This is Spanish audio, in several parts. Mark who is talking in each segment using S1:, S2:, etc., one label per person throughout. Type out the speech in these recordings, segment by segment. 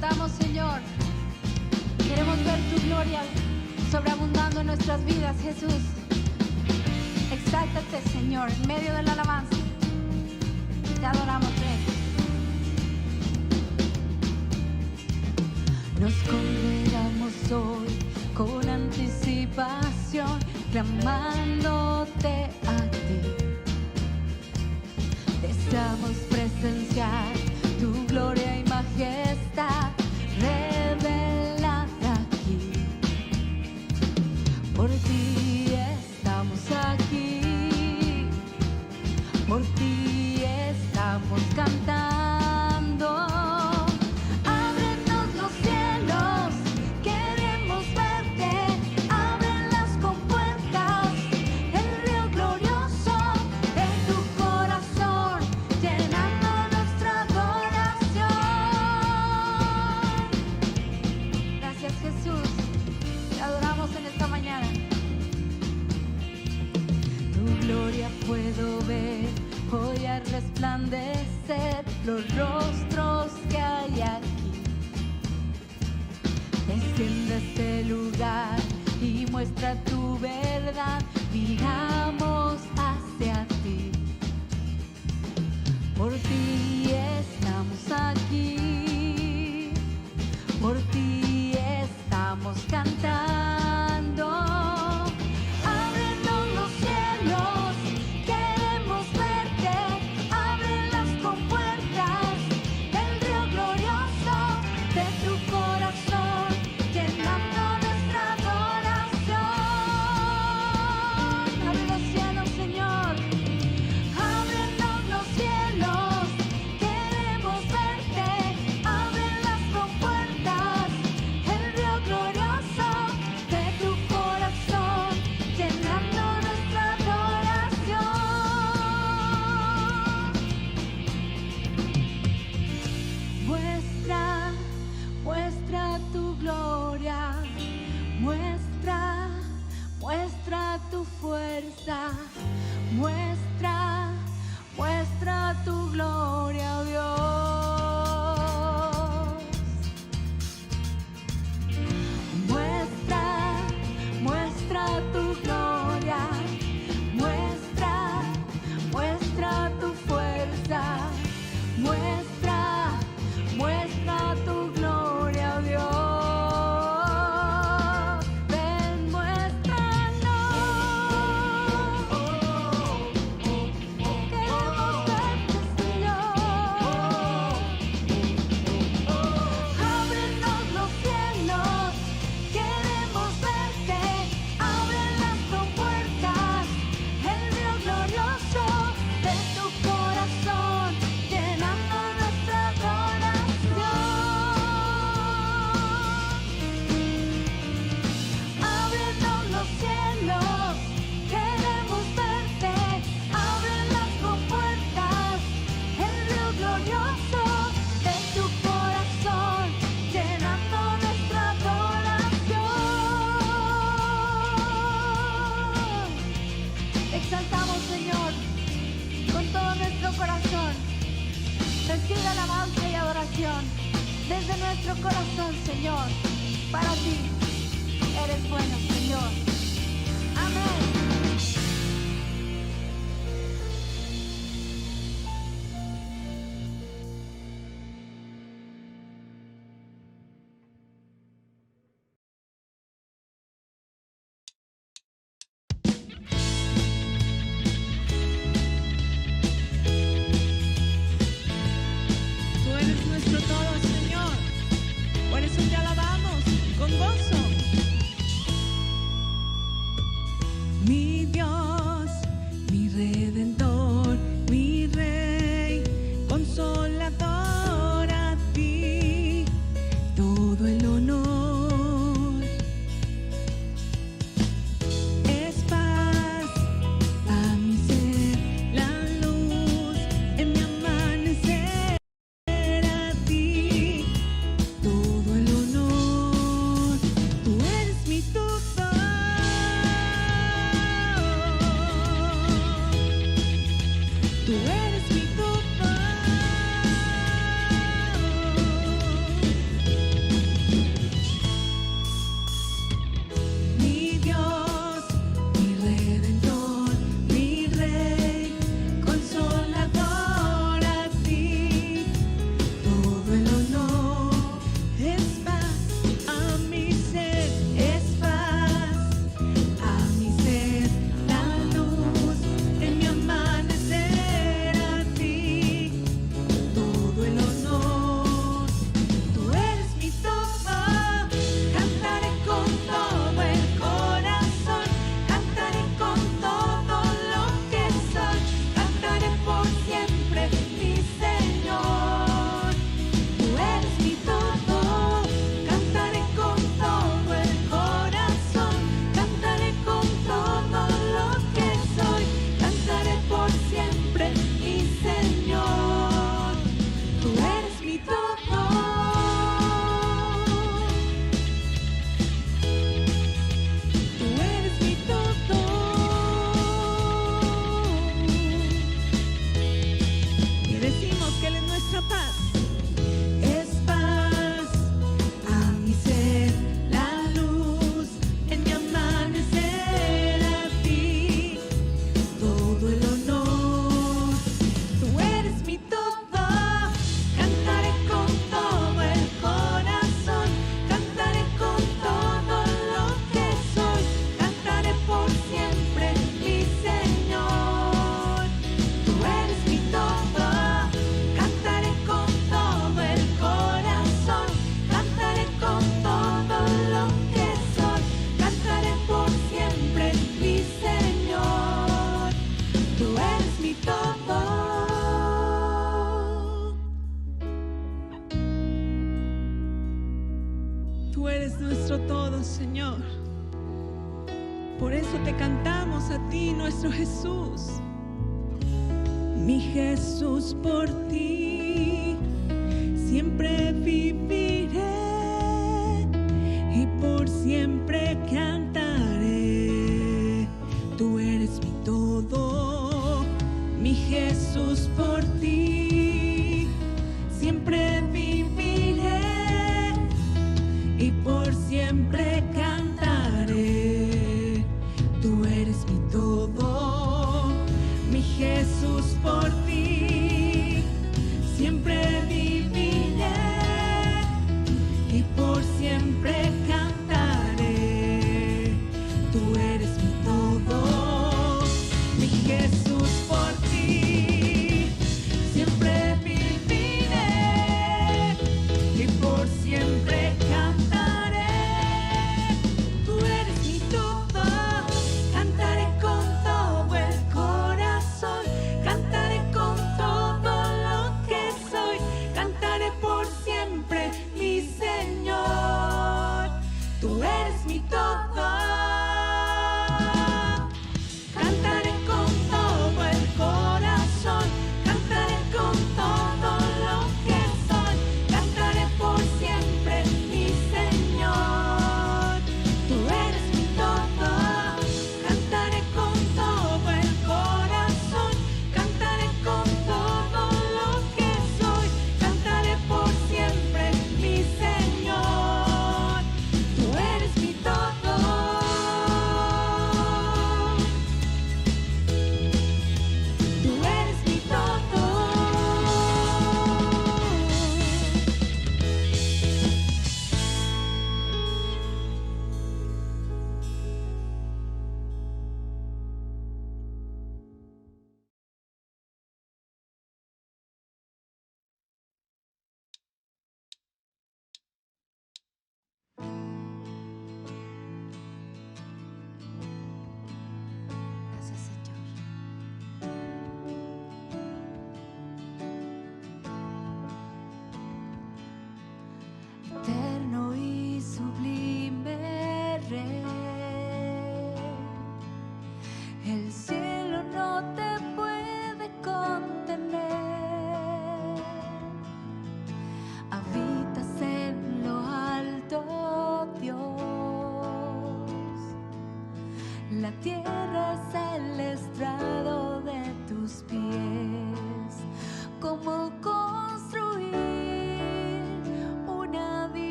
S1: exaltamos, Señor. Queremos ver tu gloria sobreabundando en nuestras vidas, Jesús. Exáltate, Señor, en medio de la alabanza. Te adoramos, Rey. Nos congregamos hoy con anticipación, clamándote a ti. Deseamos presenciar tu gloria y majestad revelada aquí. Por ti estamos aquí, por ti estamos cantando. Ábrenos los cielos, queremos verte. Abre las compuertas, el río glorioso de tu corazón, llenando nuestra adoración. Gracias, Jesús, te adoramos en esta mañana. Tu gloria puedo ver hoy al resplandecer los rostros que hay aquí. Desciende a este lugar y muestra tu verdad. Miramos hacia ti. Por ti estamos aquí, por ti estamos cantando. Ábrenos los cielos, queremos verte. Abre las compuertas, el río glorioso de tu corazón, llenando nuestra adoración. Abre los cielos, Señor. Ábrenos los cielos, queremos verte. Abre las compuertas, el río glorioso de tu corazón, llenando nuestra adoración. Muestra tu gloria, muestra tu fuerza, muestra tu gloria, oh Dios. Muestra tu gloria, muestra tu fuerza, muestra tu gloria, oh Dios. Ven, muéstranos. Queremos verte, Señor. Ábrenos los cielos, queremos verte. Abre las compuertas, el río glorioso de tu corazón, llenando nuestra adoración. Ábrenos los cielos, queremos verte. Abre las compuertas, el río glorioso de tu corazón, llenando nuestra adoración. Exaltamos, Señor, con todo nuestro corazón. Recibe alabanza y adoración desde nuestro corazón, Señor. Para ti eres bueno, Señor. Amén.
S2: Tú eres nuestro todo, Señor. Por eso te alabamos con gozo.
S1: Mi
S2: nuestra paz.
S1: Es paz a mi ser, la luz en mi amanecer, a ti todo el honor. Tú eres mi todo, cantaré con todo el corazón, cantaré con todo lo que soy, cantaré por siempre, mi Señor. Tú eres mi todo, cantaré con todo el corazón, cantaré con todo lo que soy, cantaré por siempre, mi Señor. Tú eres mi todo.
S2: Tú eres nuestro todo, Señor. Por eso te cantamos a ti, nuestro Jesús. Mi Jesús, por ti siempre viviré y por siempre cantaré. Tú eres mi todo, mi Jesús, por ti siempre viviré y por siempre cantaré. Tú eres mi todo, mi Jesús, por ti siempre viviré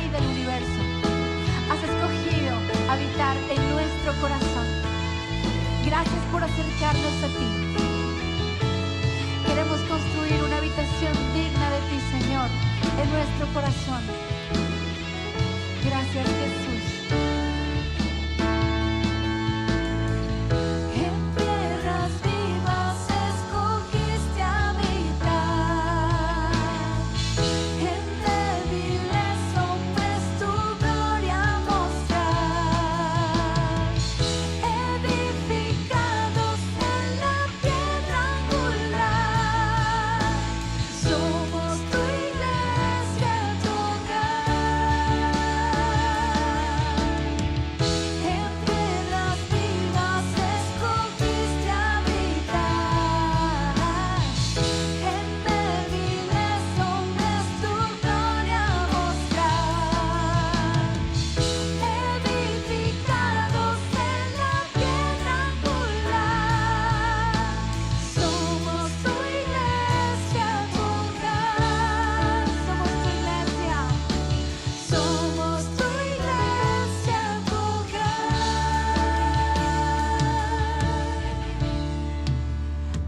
S1: Rey del universo, has escogido habitar en nuestro corazón. Gracias por acercarnos a ti. Queremos construir una habitación digna de ti, Señor, en nuestro corazón. Gracias, Jesús.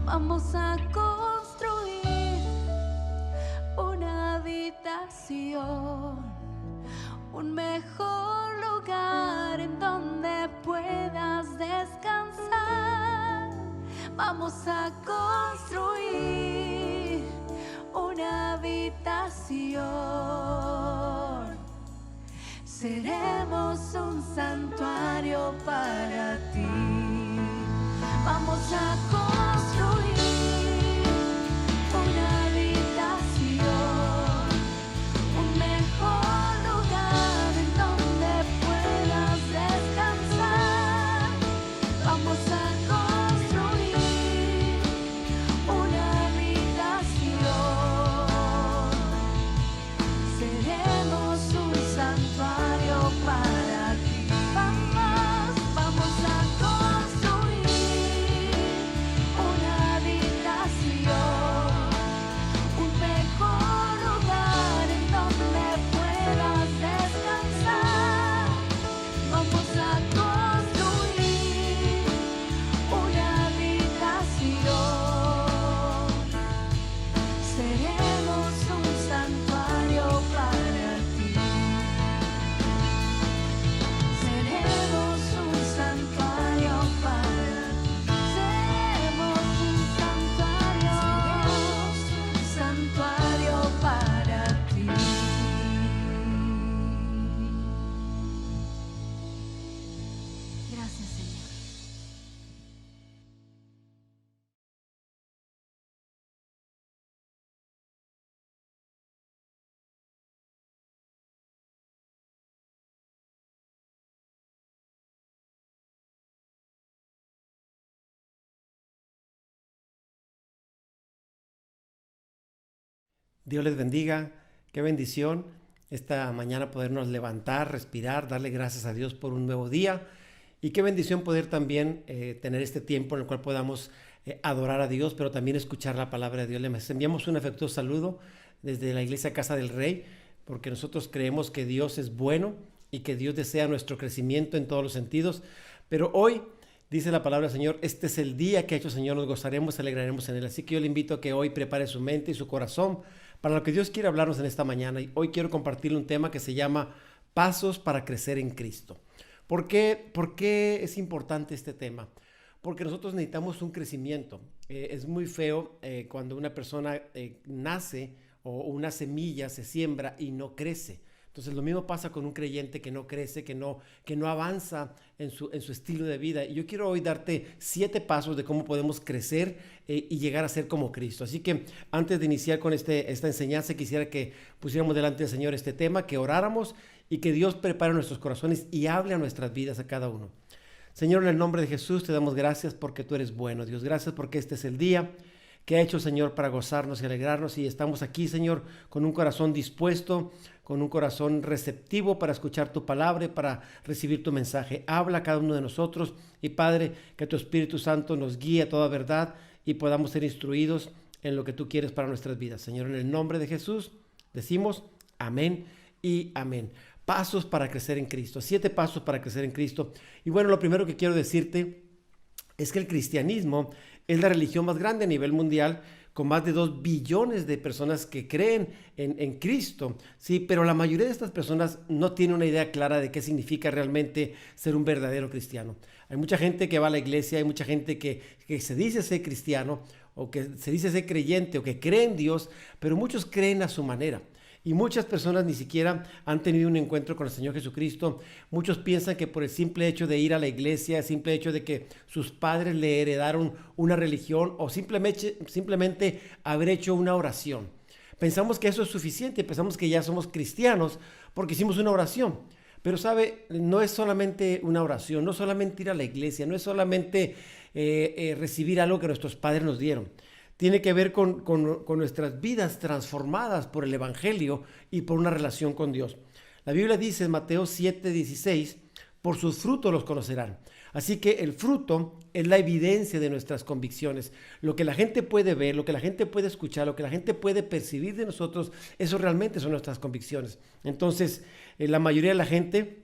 S1: Vamos a construir una habitación, un mejor lugar en donde puedas descansar. Vamos a construir una habitación. Seremos un santuario para ti. Vamos a construir una habitación, un mejor lugar en donde puedas descansar. Vamos a construir una habitación. Seremos un santuario para ti. Vamos a construir una habitación, un mejor lugar en donde puedas descansar. Vamos a construir una habitación. Seremos un santuario para ti. Seremos un santuario para ti. Seremos un santuario para ti. Gracias, Señor.
S3: Dios les bendiga, qué bendición esta mañana podernos levantar, respirar, darle gracias a Dios por un nuevo día y qué bendición poder también tener este tiempo en el cual podamos adorar a Dios, pero también escuchar la palabra de Dios. Les enviamos un afectuoso saludo desde la Iglesia Casa del Rey, porque nosotros creemos que Dios es bueno y que Dios desea nuestro crecimiento en todos los sentidos, pero hoy dice la palabra del Señor, este es el día que ha hecho el Señor, nos gozaremos, alegraremos en él. Así que yo le invito a que hoy prepare su mente y su corazón para lo que Dios quiere hablarnos en esta mañana. Y hoy quiero compartirle un tema que se llama Pasos para crecer en Cristo. ¿Por qué es importante este tema? Porque nosotros necesitamos un crecimiento. Es muy feo cuando una persona nace o una semilla se siembra y no crece. Entonces lo mismo pasa con un creyente que no crece, que no avanza en su estilo de vida. Y yo quiero hoy darte 7 pasos de cómo podemos crecer y llegar a ser como Cristo. Así que antes de iniciar con esta enseñanza, quisiera que pusiéramos delante del Señor este tema, que oráramos y que Dios prepare nuestros corazones y hable a nuestras vidas a cada uno. Señor, en el nombre de Jesús te damos gracias porque tú eres bueno. Dios, gracias porque este es el día que ha hecho el Señor para gozarnos y alegrarnos, y estamos aquí, Señor, con un corazón dispuesto, con un corazón receptivo para escuchar tu palabra y para recibir tu mensaje. Habla a cada uno de nosotros y, Padre, que tu Espíritu Santo nos guíe a toda verdad y podamos ser instruidos en lo que tú quieres para nuestras vidas. Señor, en el nombre de Jesús decimos amén y amén. Pasos para crecer en Cristo, 7 pasos para crecer en Cristo. Y bueno, lo primero que quiero decirte es que el cristianismo es la religión más grande a nivel mundial, con más de 2 billones de personas que creen en Cristo, ¿sí? Pero la mayoría de estas personas no tiene una idea clara de qué significa realmente ser un verdadero cristiano. Hay mucha gente que va a la iglesia, hay mucha gente que se dice ser cristiano, o que se dice ser creyente, o que cree en Dios, pero muchos creen a su manera. Y muchas personas ni siquiera han tenido un encuentro con el Señor Jesucristo. Muchos piensan que por el simple hecho de ir a la iglesia, el simple hecho de que sus padres le heredaron una religión o simplemente haber hecho una oración. Pensamos que eso es suficiente, pensamos que ya somos cristianos porque hicimos una oración. Pero sabe, no es solamente una oración, no es solamente ir a la iglesia, no es solamente recibir algo que nuestros padres nos dieron. Tiene que ver con nuestras vidas transformadas por el Evangelio y por una relación con Dios. La Biblia dice en Mateo 7:16, por sus frutos los conocerán. Así que el fruto es la evidencia de nuestras convicciones. Lo que la gente puede ver, lo que la gente puede escuchar, lo que la gente puede percibir de nosotros, eso realmente son nuestras convicciones. Entonces, la mayoría de la gente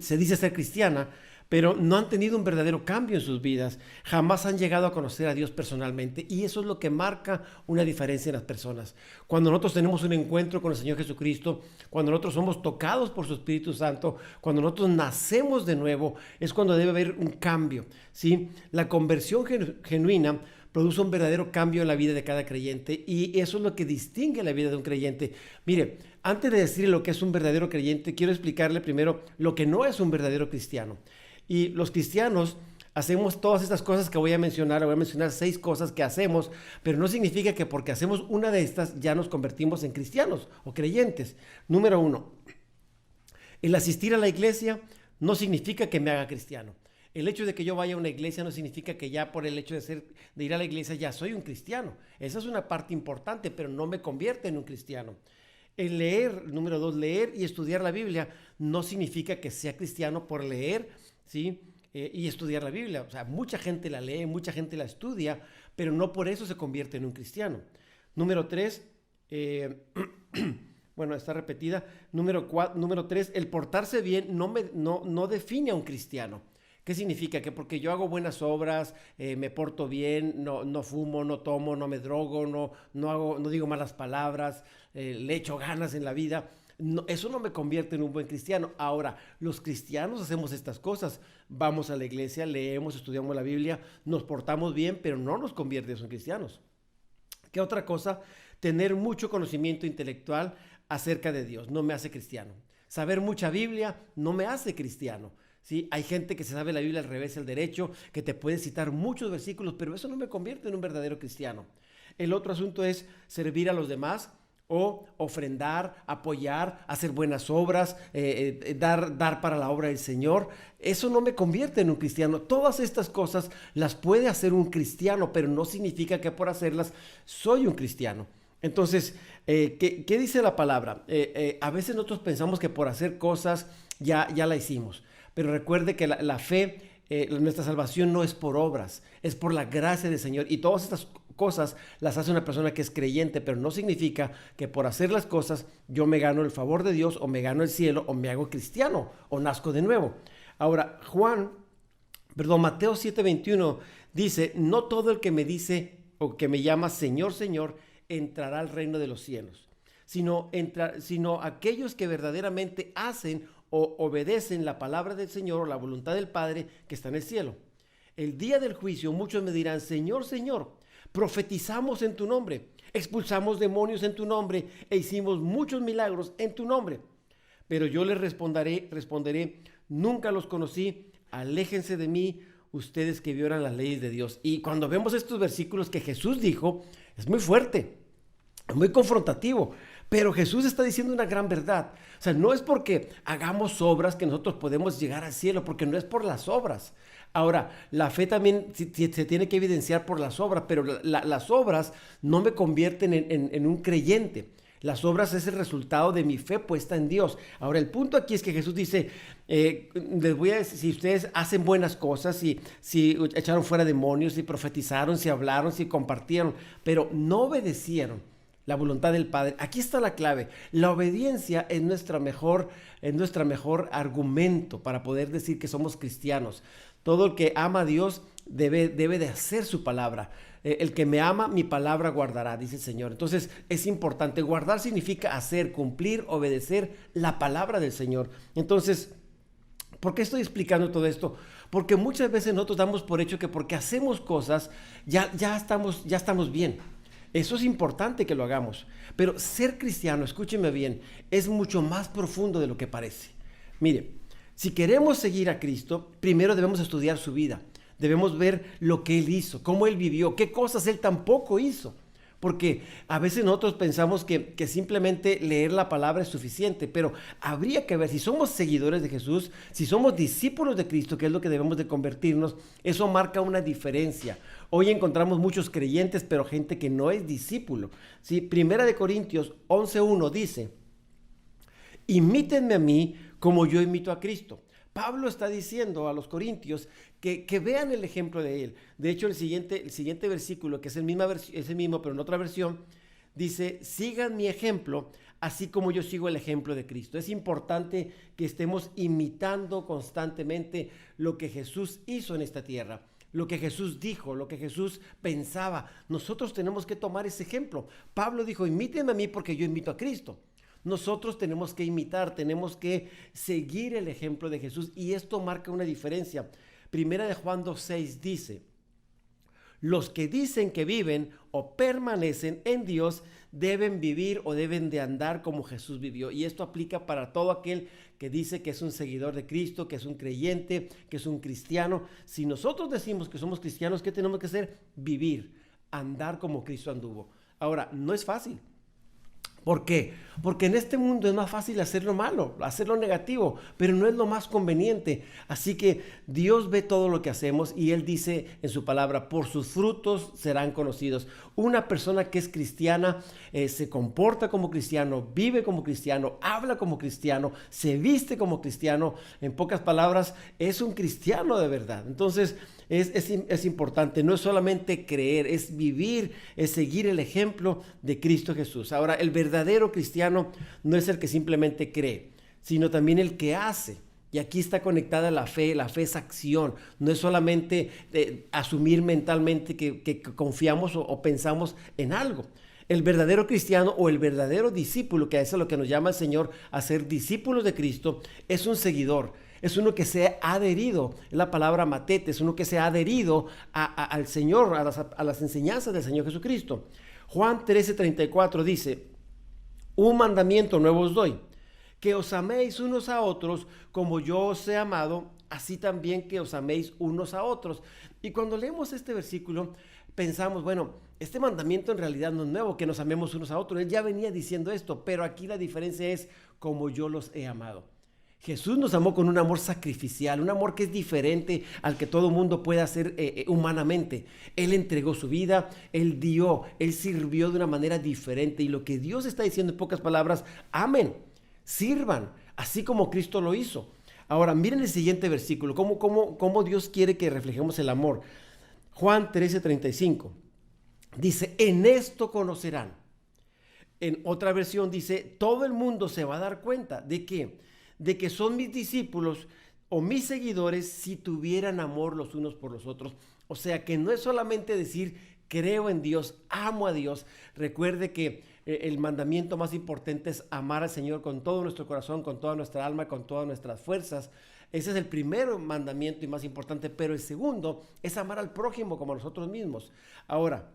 S3: se dice ser cristiana, pero no han tenido un verdadero cambio en sus vidas, jamás han llegado a conocer a Dios personalmente, y eso es lo que marca una diferencia en las personas. Cuando nosotros tenemos un encuentro con el Señor Jesucristo, cuando nosotros somos tocados por su Espíritu Santo, cuando nosotros nacemos de nuevo, es cuando debe haber un cambio, ¿sí? La conversión genuina produce un verdadero cambio en la vida de cada creyente, y eso es lo que distingue la vida de un creyente. Mire, antes de decirle lo que es un verdadero creyente, quiero explicarle primero lo que no es un verdadero cristiano. Y los cristianos hacemos todas estas cosas que voy a mencionar 6 cosas que hacemos, pero no significa que porque hacemos una de estas ya nos convertimos en cristianos o creyentes. Número 1, el asistir a la iglesia no significa que me haga cristiano. El hecho de que yo vaya a una iglesia no significa que ya por el hecho de ir a la iglesia ya soy un cristiano. Esa es una parte importante, pero no me convierte en un cristiano. El leer, número 2, leer y estudiar la Biblia no significa que sea cristiano por leer, ¿sí? Y estudiar la Biblia. O sea, mucha gente la lee, mucha gente la estudia, pero no por eso se convierte en un cristiano. Número 3, bueno, está repetida. Número 3, el portarse bien no define a un cristiano. ¿Qué significa? Que porque yo hago buenas obras, me porto bien, no fumo, no tomo, no me drogo, no digo malas palabras, le echo ganas en la vida. No, eso no me convierte en un buen cristiano. Ahora, los cristianos hacemos estas cosas. Vamos a la iglesia, leemos, estudiamos la Biblia, nos portamos bien, pero no nos convierte en cristianos. ¿Qué otra cosa? Tener mucho conocimiento intelectual acerca de Dios no me hace cristiano. Saber mucha Biblia no me hace cristiano. ¿Sí? Hay gente que se sabe la Biblia al revés y al derecho, que te puede citar muchos versículos, pero eso no me convierte en un verdadero cristiano. El otro asunto es servir a los demás, o ofrendar, apoyar, hacer buenas obras, dar para la obra del Señor. Eso no me convierte en un cristiano. Todas estas cosas las puede hacer un cristiano, pero no significa que por hacerlas soy un cristiano. Entonces, ¿qué dice la palabra? A veces nosotros pensamos que por hacer cosas ya la hicimos, pero recuerde que la fe, nuestra salvación no es por obras, es por la gracia del Señor, y todas estas cosas las hace una persona que es creyente, pero no significa que por hacer las cosas yo me gano el favor de Dios, o me gano el cielo, o me hago cristiano, o nazco de nuevo. Ahora, Mateo 7:21 dice, no todo el que me dice o que me llama Señor, Señor, entrará al reino de los cielos, sino aquellos que verdaderamente hacen o obedecen la palabra del Señor o la voluntad del Padre que está en el cielo. El día del juicio muchos me dirán, Señor, Señor, profetizamos en tu nombre, expulsamos demonios en tu nombre e hicimos muchos milagros en tu nombre. Pero yo les responderé, nunca los conocí, aléjense de mí, ustedes que violan las leyes de Dios. Y cuando vemos estos versículos que Jesús dijo, es muy fuerte, es muy confrontativo, pero Jesús está diciendo una gran verdad. O sea, no es porque hagamos obras que nosotros podemos llegar al cielo, porque no es por las obras. Ahora, la fe también se tiene que evidenciar por las obras, pero las obras no me convierten en un creyente. Las obras es el resultado de mi fe puesta en Dios. Ahora, el punto aquí es que Jesús dice, les voy a decir, si ustedes hacen buenas cosas, si echaron fuera demonios, si profetizaron, si hablaron, si compartieron, pero no obedecieron la voluntad del Padre. Aquí está la clave. La obediencia es nuestra mejor argumento para poder decir que somos cristianos. Todo el que ama a Dios debe de hacer su palabra. El que me ama, mi palabra guardará, dice el Señor. Entonces es importante. Guardar significa hacer, cumplir, obedecer la palabra del Señor. Entonces, ¿por qué estoy explicando todo esto? Porque muchas veces nosotros damos por hecho que porque hacemos cosas ya estamos bien. Eso es importante que lo hagamos. Pero ser cristiano, escúcheme bien, es mucho más profundo de lo que parece. Mire, si queremos seguir a Cristo, primero debemos estudiar su vida. Debemos ver lo que Él hizo, cómo Él vivió, qué cosas Él tampoco hizo. Porque a veces nosotros pensamos que simplemente leer la palabra es suficiente, pero habría que ver si somos seguidores de Jesús, si somos discípulos de Cristo, que es lo que debemos de convertirnos, eso marca una diferencia. Hoy encontramos muchos creyentes, pero gente que no es discípulo. ¿Sí? Primera de Corintios 11:1 dice, imítenme a mí como yo imito a Cristo. Pablo está diciendo a los corintios que vean el ejemplo de él. De hecho, el siguiente versículo, que es el mismo, pero en otra versión, dice, sigan mi ejemplo, así como yo sigo el ejemplo de Cristo. Es importante que estemos imitando constantemente lo que Jesús hizo en esta tierra, lo que Jesús dijo, lo que Jesús pensaba. Nosotros tenemos que tomar ese ejemplo. Pablo dijo, imítenme a mí porque yo imito a Cristo. Nosotros tenemos que imitar, tenemos que seguir el ejemplo de Jesús y esto marca una diferencia. Primera de Juan 2:6 dice, los que dicen que viven o permanecen en Dios deben vivir o deben de andar como Jesús vivió. Y esto aplica para todo aquel que dice que es un seguidor de Cristo, que es un creyente, que es un cristiano. Si nosotros decimos que somos cristianos, ¿qué tenemos que hacer? Vivir, andar como Cristo anduvo. Ahora, no es fácil. ¿Por qué? Porque en este mundo es más fácil hacer lo malo, hacer lo negativo, pero no es lo más conveniente. Así que Dios ve todo lo que hacemos y Él dice en su palabra, por sus frutos serán conocidos. Una persona que es cristiana se comporta como cristiano, vive como cristiano, habla como cristiano, se viste como cristiano. En pocas palabras, es un cristiano de verdad. Entonces, es importante, no es solamente creer, es vivir, es seguir el ejemplo de Cristo Jesús. Ahora, el verdadero cristiano no es el que simplemente cree, sino también el que hace. Y aquí está conectada la fe es acción, no es solamente asumir mentalmente que confiamos o pensamos en algo. El verdadero cristiano o el verdadero discípulo, que es a lo que nos llama el Señor a ser discípulos de Cristo, es un seguidor. Es uno que se ha adherido, es la palabra matete, es uno que se ha adherido al Señor, a las enseñanzas del Señor Jesucristo. Juan 13:34 dice, un mandamiento nuevo os doy, que os améis unos a otros como yo os he amado, así también que os améis unos a otros. Y cuando leemos este versículo, pensamos, bueno, este mandamiento en realidad no es nuevo, que nos amemos unos a otros. Él ya venía diciendo esto, pero aquí la diferencia es como yo los he amado. Jesús nos amó con un amor sacrificial, un amor que es diferente al que todo mundo puede hacer humanamente. Él entregó su vida, Él dio, Él sirvió de una manera diferente. Y lo que Dios está diciendo en pocas palabras, amen, sirvan, así como Cristo lo hizo. Ahora, miren el siguiente versículo, cómo Dios quiere que reflejemos el amor. Juan 13:35 dice, en esto conocerán. En otra versión dice, todo el mundo se va a dar cuenta de que son mis discípulos o mis seguidores si tuvieran amor los unos por los otros. O sea que no es solamente decir creo en Dios, amo a Dios. Recuerde que el mandamiento más importante es amar al Señor con todo nuestro corazón, con toda nuestra alma, con todas nuestras fuerzas. Ese es el primer mandamiento y más importante, pero el segundo es amar al prójimo como a nosotros mismos. Ahora,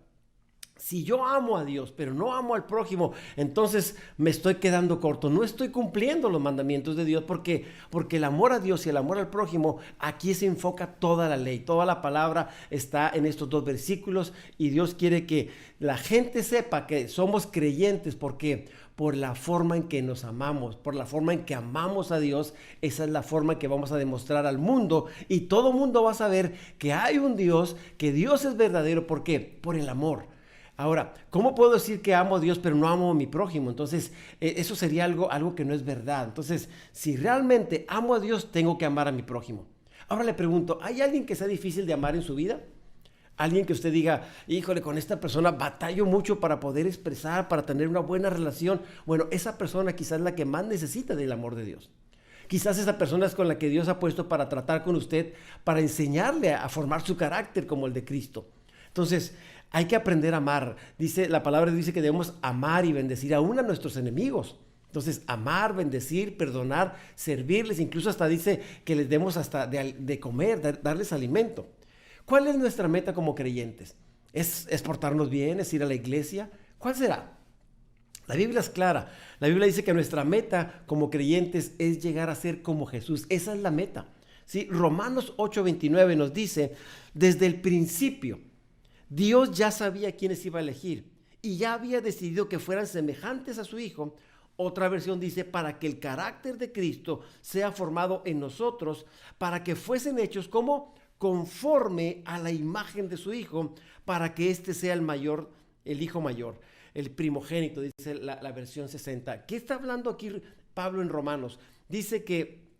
S3: si yo amo a Dios, pero no amo al prójimo, entonces me estoy quedando corto. No estoy cumpliendo los mandamientos de Dios porque el amor a Dios y el amor al prójimo, aquí se enfoca toda la ley. Toda la palabra está en estos dos versículos y Dios quiere que la gente sepa que somos creyentes. ¿Por qué? Por la forma en que nos amamos, por la forma en que amamos a Dios. Esa es la forma en que vamos a demostrar al mundo y todo mundo va a saber que hay un Dios, que Dios es verdadero. ¿Por qué? Por el amor. Ahora, ¿cómo puedo decir que amo a Dios pero no amo a mi prójimo? Entonces, eso sería algo que no es verdad. Entonces, si realmente amo a Dios, tengo que amar a mi prójimo. Ahora le pregunto, ¿hay alguien que sea difícil de amar en su vida? Alguien que usted diga, híjole, con esta persona batallo mucho para poder expresar, para tener una buena relación. Bueno, esa persona quizás es la que más necesita del amor de Dios. Quizás esa persona es con la que Dios ha puesto para tratar con usted, para enseñarle a formar su carácter como el de Cristo. Entonces, hay que aprender a amar. La palabra dice que debemos amar y bendecir aún a nuestros enemigos. Entonces, amar, bendecir, perdonar, servirles, incluso hasta dice que les demos hasta de comer, darles alimento. ¿Cuál es nuestra meta como creyentes? ¿Es portarnos bien? ¿Es ir a la iglesia? ¿Cuál será? La Biblia es clara. La Biblia dice que nuestra meta como creyentes es llegar a ser como Jesús. Esa es la meta. ¿Sí? Romanos 8:29 nos dice, desde el principio, Dios ya sabía quiénes iba a elegir y ya había decidido que fueran semejantes a su Hijo. Otra versión dice, para que el carácter de Cristo sea formado en nosotros, para que fuesen hechos como conforme a la imagen de su Hijo, para que éste sea el mayor, el Hijo mayor, el primogénito, dice la versión 60. ¿Qué está hablando aquí Pablo en Romanos? Dice que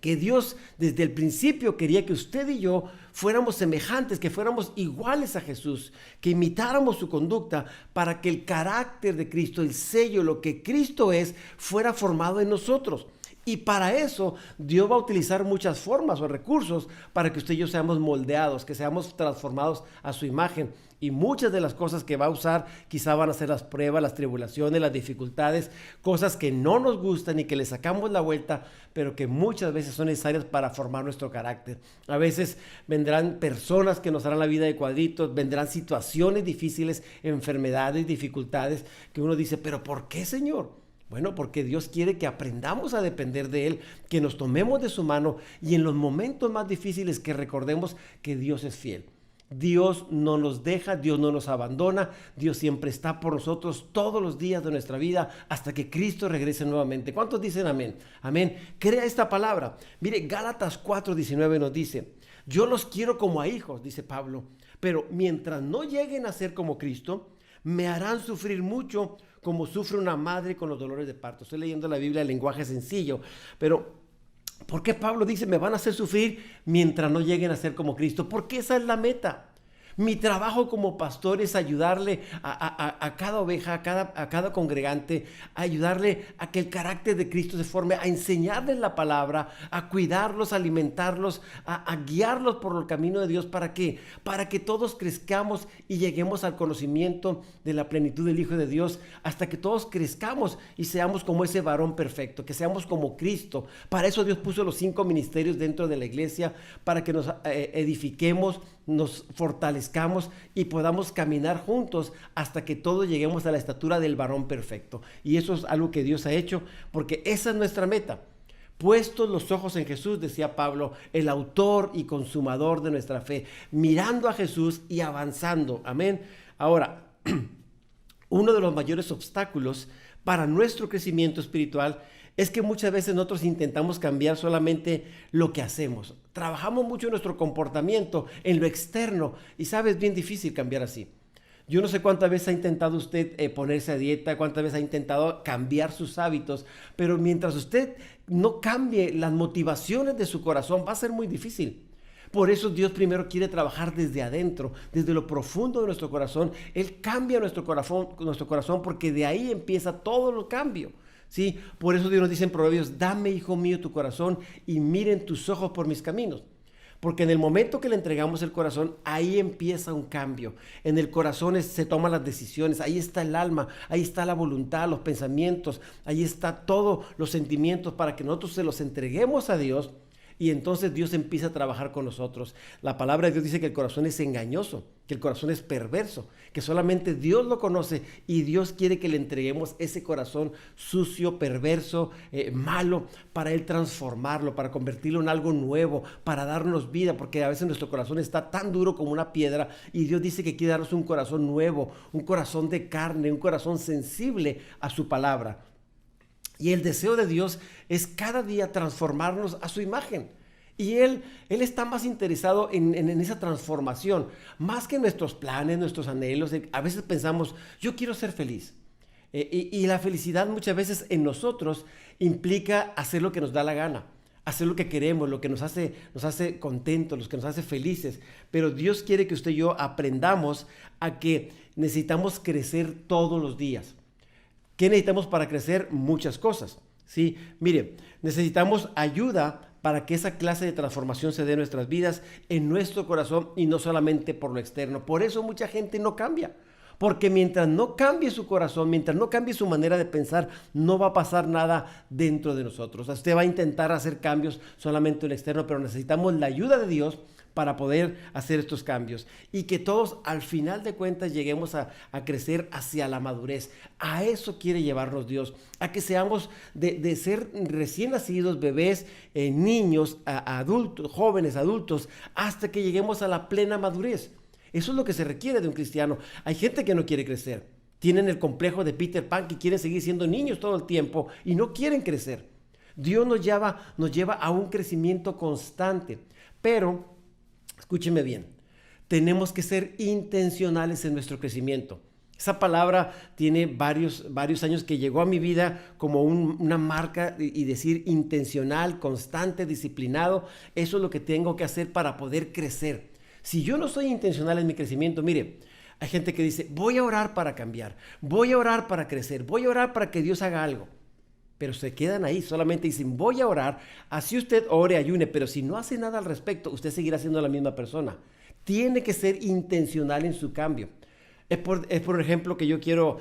S3: Dios desde el principio quería que usted y yo fuéramos semejantes, que fuéramos iguales a Jesús, que imitáramos su conducta para que el carácter de Cristo, el sello, lo que Cristo es, fuera formado en nosotros. Y para eso Dios va a utilizar muchas formas o recursos para que usted y yo seamos moldeados, que seamos transformados a su imagen. Y muchas de las cosas que va a usar quizá van a ser las pruebas, las tribulaciones, las dificultades, cosas que no nos gustan y que le sacamos la vuelta, pero que muchas veces son necesarias para formar nuestro carácter. A veces vendrán personas que nos harán la vida de cuadritos, vendrán situaciones difíciles, enfermedades, dificultades, que uno dice, ¿pero por qué, Señor? Bueno, porque Dios quiere que aprendamos a depender de Él, que nos tomemos de su mano y en los momentos más difíciles que recordemos que Dios es fiel. Dios no nos deja, Dios no nos abandona, Dios siempre está por nosotros todos los días de nuestra vida hasta que Cristo regrese nuevamente. ¿Cuántos dicen amén? Amén. Crea esta palabra. Mire, Gálatas 4:19 nos dice, yo los quiero como a hijos, dice Pablo, pero mientras no lleguen a ser como Cristo, me harán sufrir mucho como sufre una madre con los dolores de parto. Estoy leyendo la Biblia en lenguaje sencillo, pero ¿por qué Pablo dice me van a hacer sufrir mientras no lleguen a ser como Cristo? Porque esa es la meta. Mi trabajo como pastor es ayudarle a cada oveja, a cada congregante, a ayudarle a que el carácter de Cristo se forme, a enseñarles la palabra, a cuidarlos, a alimentarlos, a guiarlos por el camino de Dios. ¿Para qué? Para que todos crezcamos y lleguemos al conocimiento de la plenitud del Hijo de Dios, hasta que todos crezcamos y seamos como ese varón perfecto, que seamos como Cristo. Para eso Dios puso los 5 ministerios dentro de la iglesia, para que nos edifiquemos, nos fortalezcamos y podamos caminar juntos hasta que todos lleguemos a la estatura del varón perfecto. Y eso es algo que Dios ha hecho, porque esa es nuestra meta. Puestos los ojos en Jesús, decía Pablo, el autor y consumador de nuestra fe, mirando a Jesús y avanzando. Amén. Ahora, uno de los mayores obstáculos para nuestro crecimiento espiritual es que muchas veces nosotros intentamos cambiar solamente lo que hacemos. Trabajamos mucho en nuestro comportamiento, en lo externo, y sabes, es bien difícil cambiar así. Yo no sé cuántas veces ha intentado usted ponerse a dieta, cuántas veces ha intentado cambiar sus hábitos, pero mientras usted no cambie las motivaciones de su corazón, va a ser muy difícil. Por eso Dios primero quiere trabajar desde adentro, desde lo profundo de nuestro corazón. Él cambia nuestro corazón porque de ahí empieza todo el cambio. ¿Sí? Por eso Dios nos dice en Proverbios, dame, hijo mío, tu corazón y miren tus ojos por mis caminos. Porque en el momento que le entregamos el corazón, ahí empieza un cambio. En el corazón se toman las decisiones, ahí está el alma, ahí está la voluntad, los pensamientos, ahí está todos los sentimientos para que nosotros se los entreguemos a Dios y entonces Dios empieza a trabajar con nosotros. La palabra de Dios dice que el corazón es engañoso, que el corazón es perverso, que solamente Dios lo conoce y Dios quiere que le entreguemos ese corazón sucio, perverso, malo, para Él transformarlo, para convertirlo en algo nuevo, para darnos vida, porque a veces nuestro corazón está tan duro como una piedra y Dios dice que quiere darnos un corazón nuevo, un corazón de carne, un corazón sensible a su palabra. Y el deseo de Dios es cada día transformarnos a su imagen. Y Él está más interesado en esa transformación, más que en nuestros planes, nuestros anhelos. A veces pensamos, yo quiero ser feliz. Y la felicidad muchas veces en nosotros implica hacer lo que nos da la gana. hacer lo que queremos, lo que nos hace contentos, lo que nos hace felices. Pero Dios quiere que usted y yo aprendamos a que necesitamos crecer todos los días. ¿Qué necesitamos para crecer? Muchas cosas, ¿sí? Mire, necesitamos ayuda para que esa clase de transformación se dé en nuestras vidas, en nuestro corazón y no solamente por lo externo. Por eso mucha gente no cambia. Porque mientras no cambie su corazón, mientras no cambie su manera de pensar, no va a pasar nada dentro de nosotros. Usted va a intentar hacer cambios solamente en el externo, pero necesitamos la ayuda de Dios para poder hacer estos cambios. Y que todos al final de cuentas lleguemos a crecer hacia la madurez. A eso quiere llevarnos Dios. A que seamos de ser recién nacidos, bebés, niños, adultos, jóvenes, adultos, hasta que lleguemos a la plena madurez. Eso es lo que se requiere de un cristiano. Hay gente que no quiere crecer. Tienen el complejo de Peter Pan, que quieren seguir siendo niños todo el tiempo y no quieren crecer. Dios nos lleva a un crecimiento constante. Pero, escúcheme bien, tenemos que ser intencionales en nuestro crecimiento. Esa palabra tiene varios años que llegó a mi vida como una marca y decir intencional, constante, disciplinado. Eso es lo que tengo que hacer para poder crecer. Si yo no soy intencional en mi crecimiento, mire, hay gente que dice, voy a orar para cambiar, voy a orar para crecer, voy a orar para que Dios haga algo. Pero se quedan ahí, solamente dicen, voy a orar, así usted ore, ayune, pero si no hace nada al respecto, usted seguirá siendo la misma persona. Tiene que ser intencional en su cambio. Es por ejemplo que yo quiero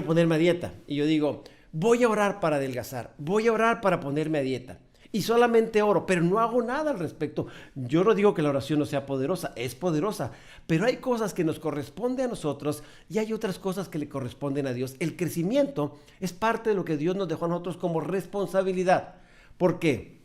S3: ponerme a dieta y yo digo, voy a orar para adelgazar, voy a orar para ponerme a dieta. Y solamente oro, pero no hago nada al respecto. Yo no digo que la oración no sea poderosa, es poderosa, pero hay cosas que nos corresponden a nosotros y hay otras cosas que le corresponden a Dios. El crecimiento es parte de lo que Dios nos dejó a nosotros como responsabilidad. ¿Por qué?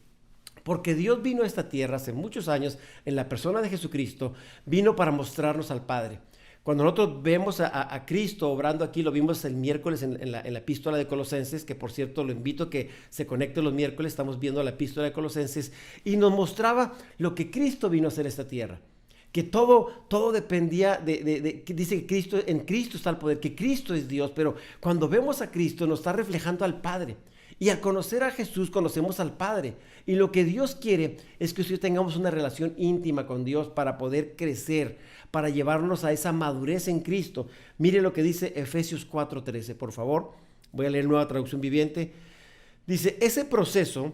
S3: Porque Dios vino a esta tierra hace muchos años en la persona de Jesucristo, vino para mostrarnos al Padre. Cuando nosotros vemos a Cristo obrando aquí, lo vimos el miércoles en la epístola de Colosenses, que por cierto lo invito a que se conecte los miércoles, estamos viendo la epístola de Colosenses, y nos mostraba lo que Cristo vino a hacer en esta tierra. Que todo dependía que dice que en Cristo está el poder, que Cristo es Dios, pero cuando vemos a Cristo nos está reflejando al Padre. Y al conocer a Jesús conocemos al Padre. Y lo que Dios quiere es que nosotros tengamos una relación íntima con Dios para poder crecer, para llevarnos a esa madurez en Cristo. Mire lo que dice Efesios 4:13, por favor. Voy a leer Nueva Traducción Viviente. Dice, ese proceso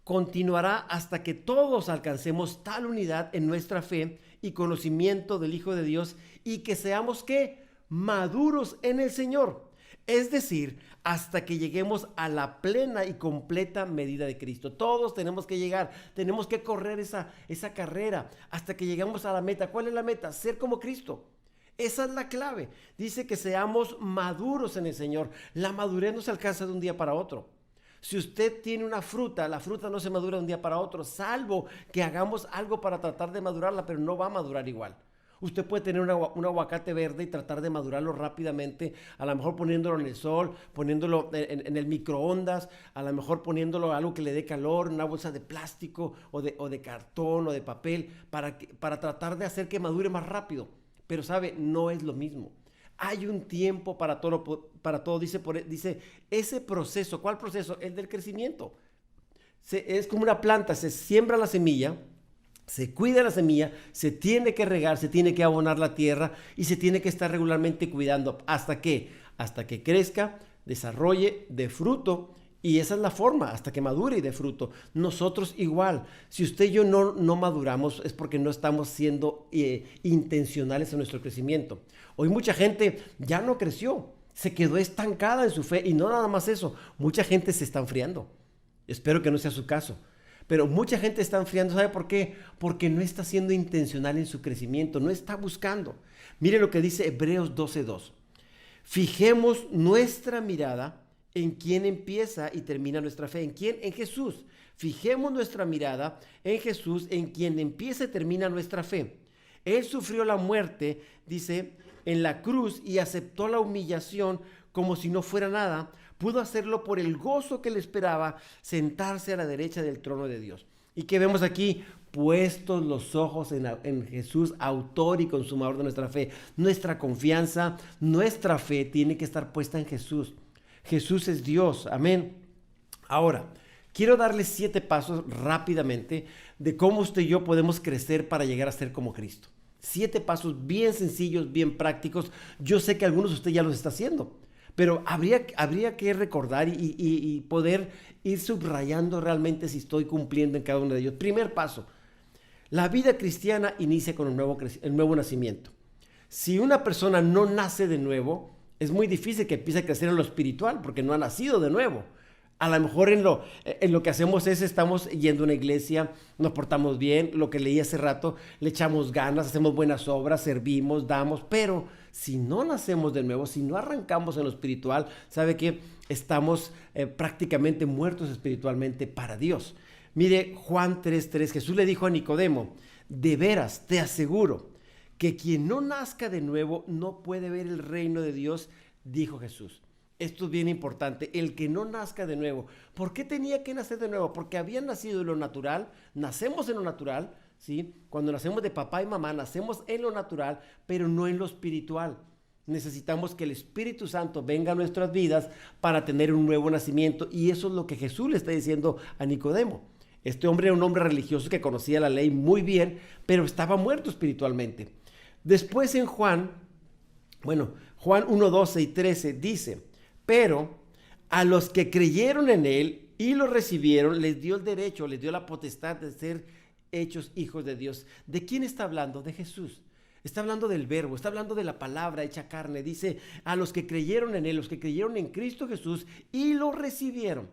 S3: continuará hasta que todos alcancemos tal unidad en nuestra fe y conocimiento del Hijo de Dios y que seamos, ¿qué? Maduros en el Señor. Es decir, hasta que lleguemos a la plena y completa medida de Cristo. Todos tenemos que llegar, tenemos que correr esa carrera hasta que lleguemos a la meta. ¿Cuál es la meta? Ser como Cristo. Esa es la clave. Dice que seamos maduros en el Señor. La madurez no se alcanza de un día para otro. Si usted tiene una fruta, la fruta no se madura de un día para otro, salvo que hagamos algo para tratar de madurarla, pero no va a madurar igual. Usted puede tener un aguacate verde y tratar de madurarlo rápidamente, a lo mejor poniéndolo en el sol, poniéndolo en el microondas, a lo mejor poniéndolo algo que le dé calor, una bolsa de plástico o de cartón o de papel, para tratar de hacer que madure más rápido. Pero sabe, no es lo mismo. Hay un tiempo para todo, dice ese proceso. ¿Cuál proceso? El del crecimiento. Es como una planta, se siembra la semilla, se cuida la semilla, se tiene que regar, se tiene que abonar la tierra y se tiene que estar regularmente cuidando. ¿Hasta qué? Hasta que crezca, desarrolle, dé fruto. Y esa es la forma, hasta que madure y dé fruto. Nosotros igual. Si usted y yo no maduramos es porque no estamos siendo intencionales en nuestro crecimiento. Hoy mucha gente ya no creció, se quedó estancada en su fe. Y no nada más eso, mucha gente se está enfriando. Espero que no sea su caso. Pero mucha gente está enfriando, ¿sabe por qué? Porque no está siendo intencional en su crecimiento, no está buscando. Mire lo que dice Hebreos 12:2. Fijemos nuestra mirada en quién empieza y termina nuestra fe. ¿En quién? En Jesús. Fijemos nuestra mirada en Jesús, en quien empieza y termina nuestra fe. Él sufrió la muerte, dice, en la cruz y aceptó la humillación como si no fuera nada. Pudo hacerlo por el gozo que le esperaba, sentarse a la derecha del trono de Dios. ¿Y qué vemos aquí? Puestos los ojos en Jesús, autor y consumador de nuestra fe. Nuestra confianza, nuestra fe tiene que estar puesta en Jesús. Jesús es Dios, amén. Ahora, Quiero darles 7 pasos rápidamente de cómo usted y yo podemos crecer para llegar a ser como Cristo. 7 pasos bien sencillos, bien prácticos. Yo sé que algunos de ustedes ya los está haciendo, pero habría que recordar y poder ir subrayando realmente si estoy cumpliendo en cada uno de ellos. Primer paso, la vida cristiana inicia con el nuevo nacimiento. Si una persona no nace de nuevo, es muy difícil que empiece a crecer en lo espiritual porque no ha nacido de nuevo. A lo mejor en lo que hacemos estamos yendo a una iglesia, nos portamos bien, lo que leí hace rato, le echamos ganas, hacemos buenas obras, servimos, damos, pero si no nacemos de nuevo, si no arrancamos en lo espiritual, ¿sabe qué? Estamos prácticamente muertos espiritualmente para Dios. Mire Juan 3:3, Jesús le dijo a Nicodemo, de veras, te aseguro que quien no nazca de nuevo no puede ver el reino de Dios, dijo Jesús. Esto es bien importante, el que no nazca de nuevo. ¿Por qué tenía que nacer de nuevo? Porque había nacido de lo natural, nacemos en lo natural, ¿sí? Cuando nacemos de papá y mamá, nacemos en lo natural, pero no en lo espiritual. Necesitamos que el Espíritu Santo venga a nuestras vidas para tener un nuevo nacimiento, y eso es lo que Jesús le está diciendo a Nicodemo. Este hombre era un hombre religioso que conocía la ley muy bien, pero estaba muerto espiritualmente. Después en Juan 1:12 y 13 dice, pero a los que creyeron en él y lo recibieron, les dio el derecho, les dio la potestad de ser hechos hijos de Dios. ¿De quién está hablando? De Jesús. Está hablando del verbo, está hablando de la palabra hecha carne. Dice, a los que creyeron en él, los que creyeron en Cristo Jesús y lo recibieron.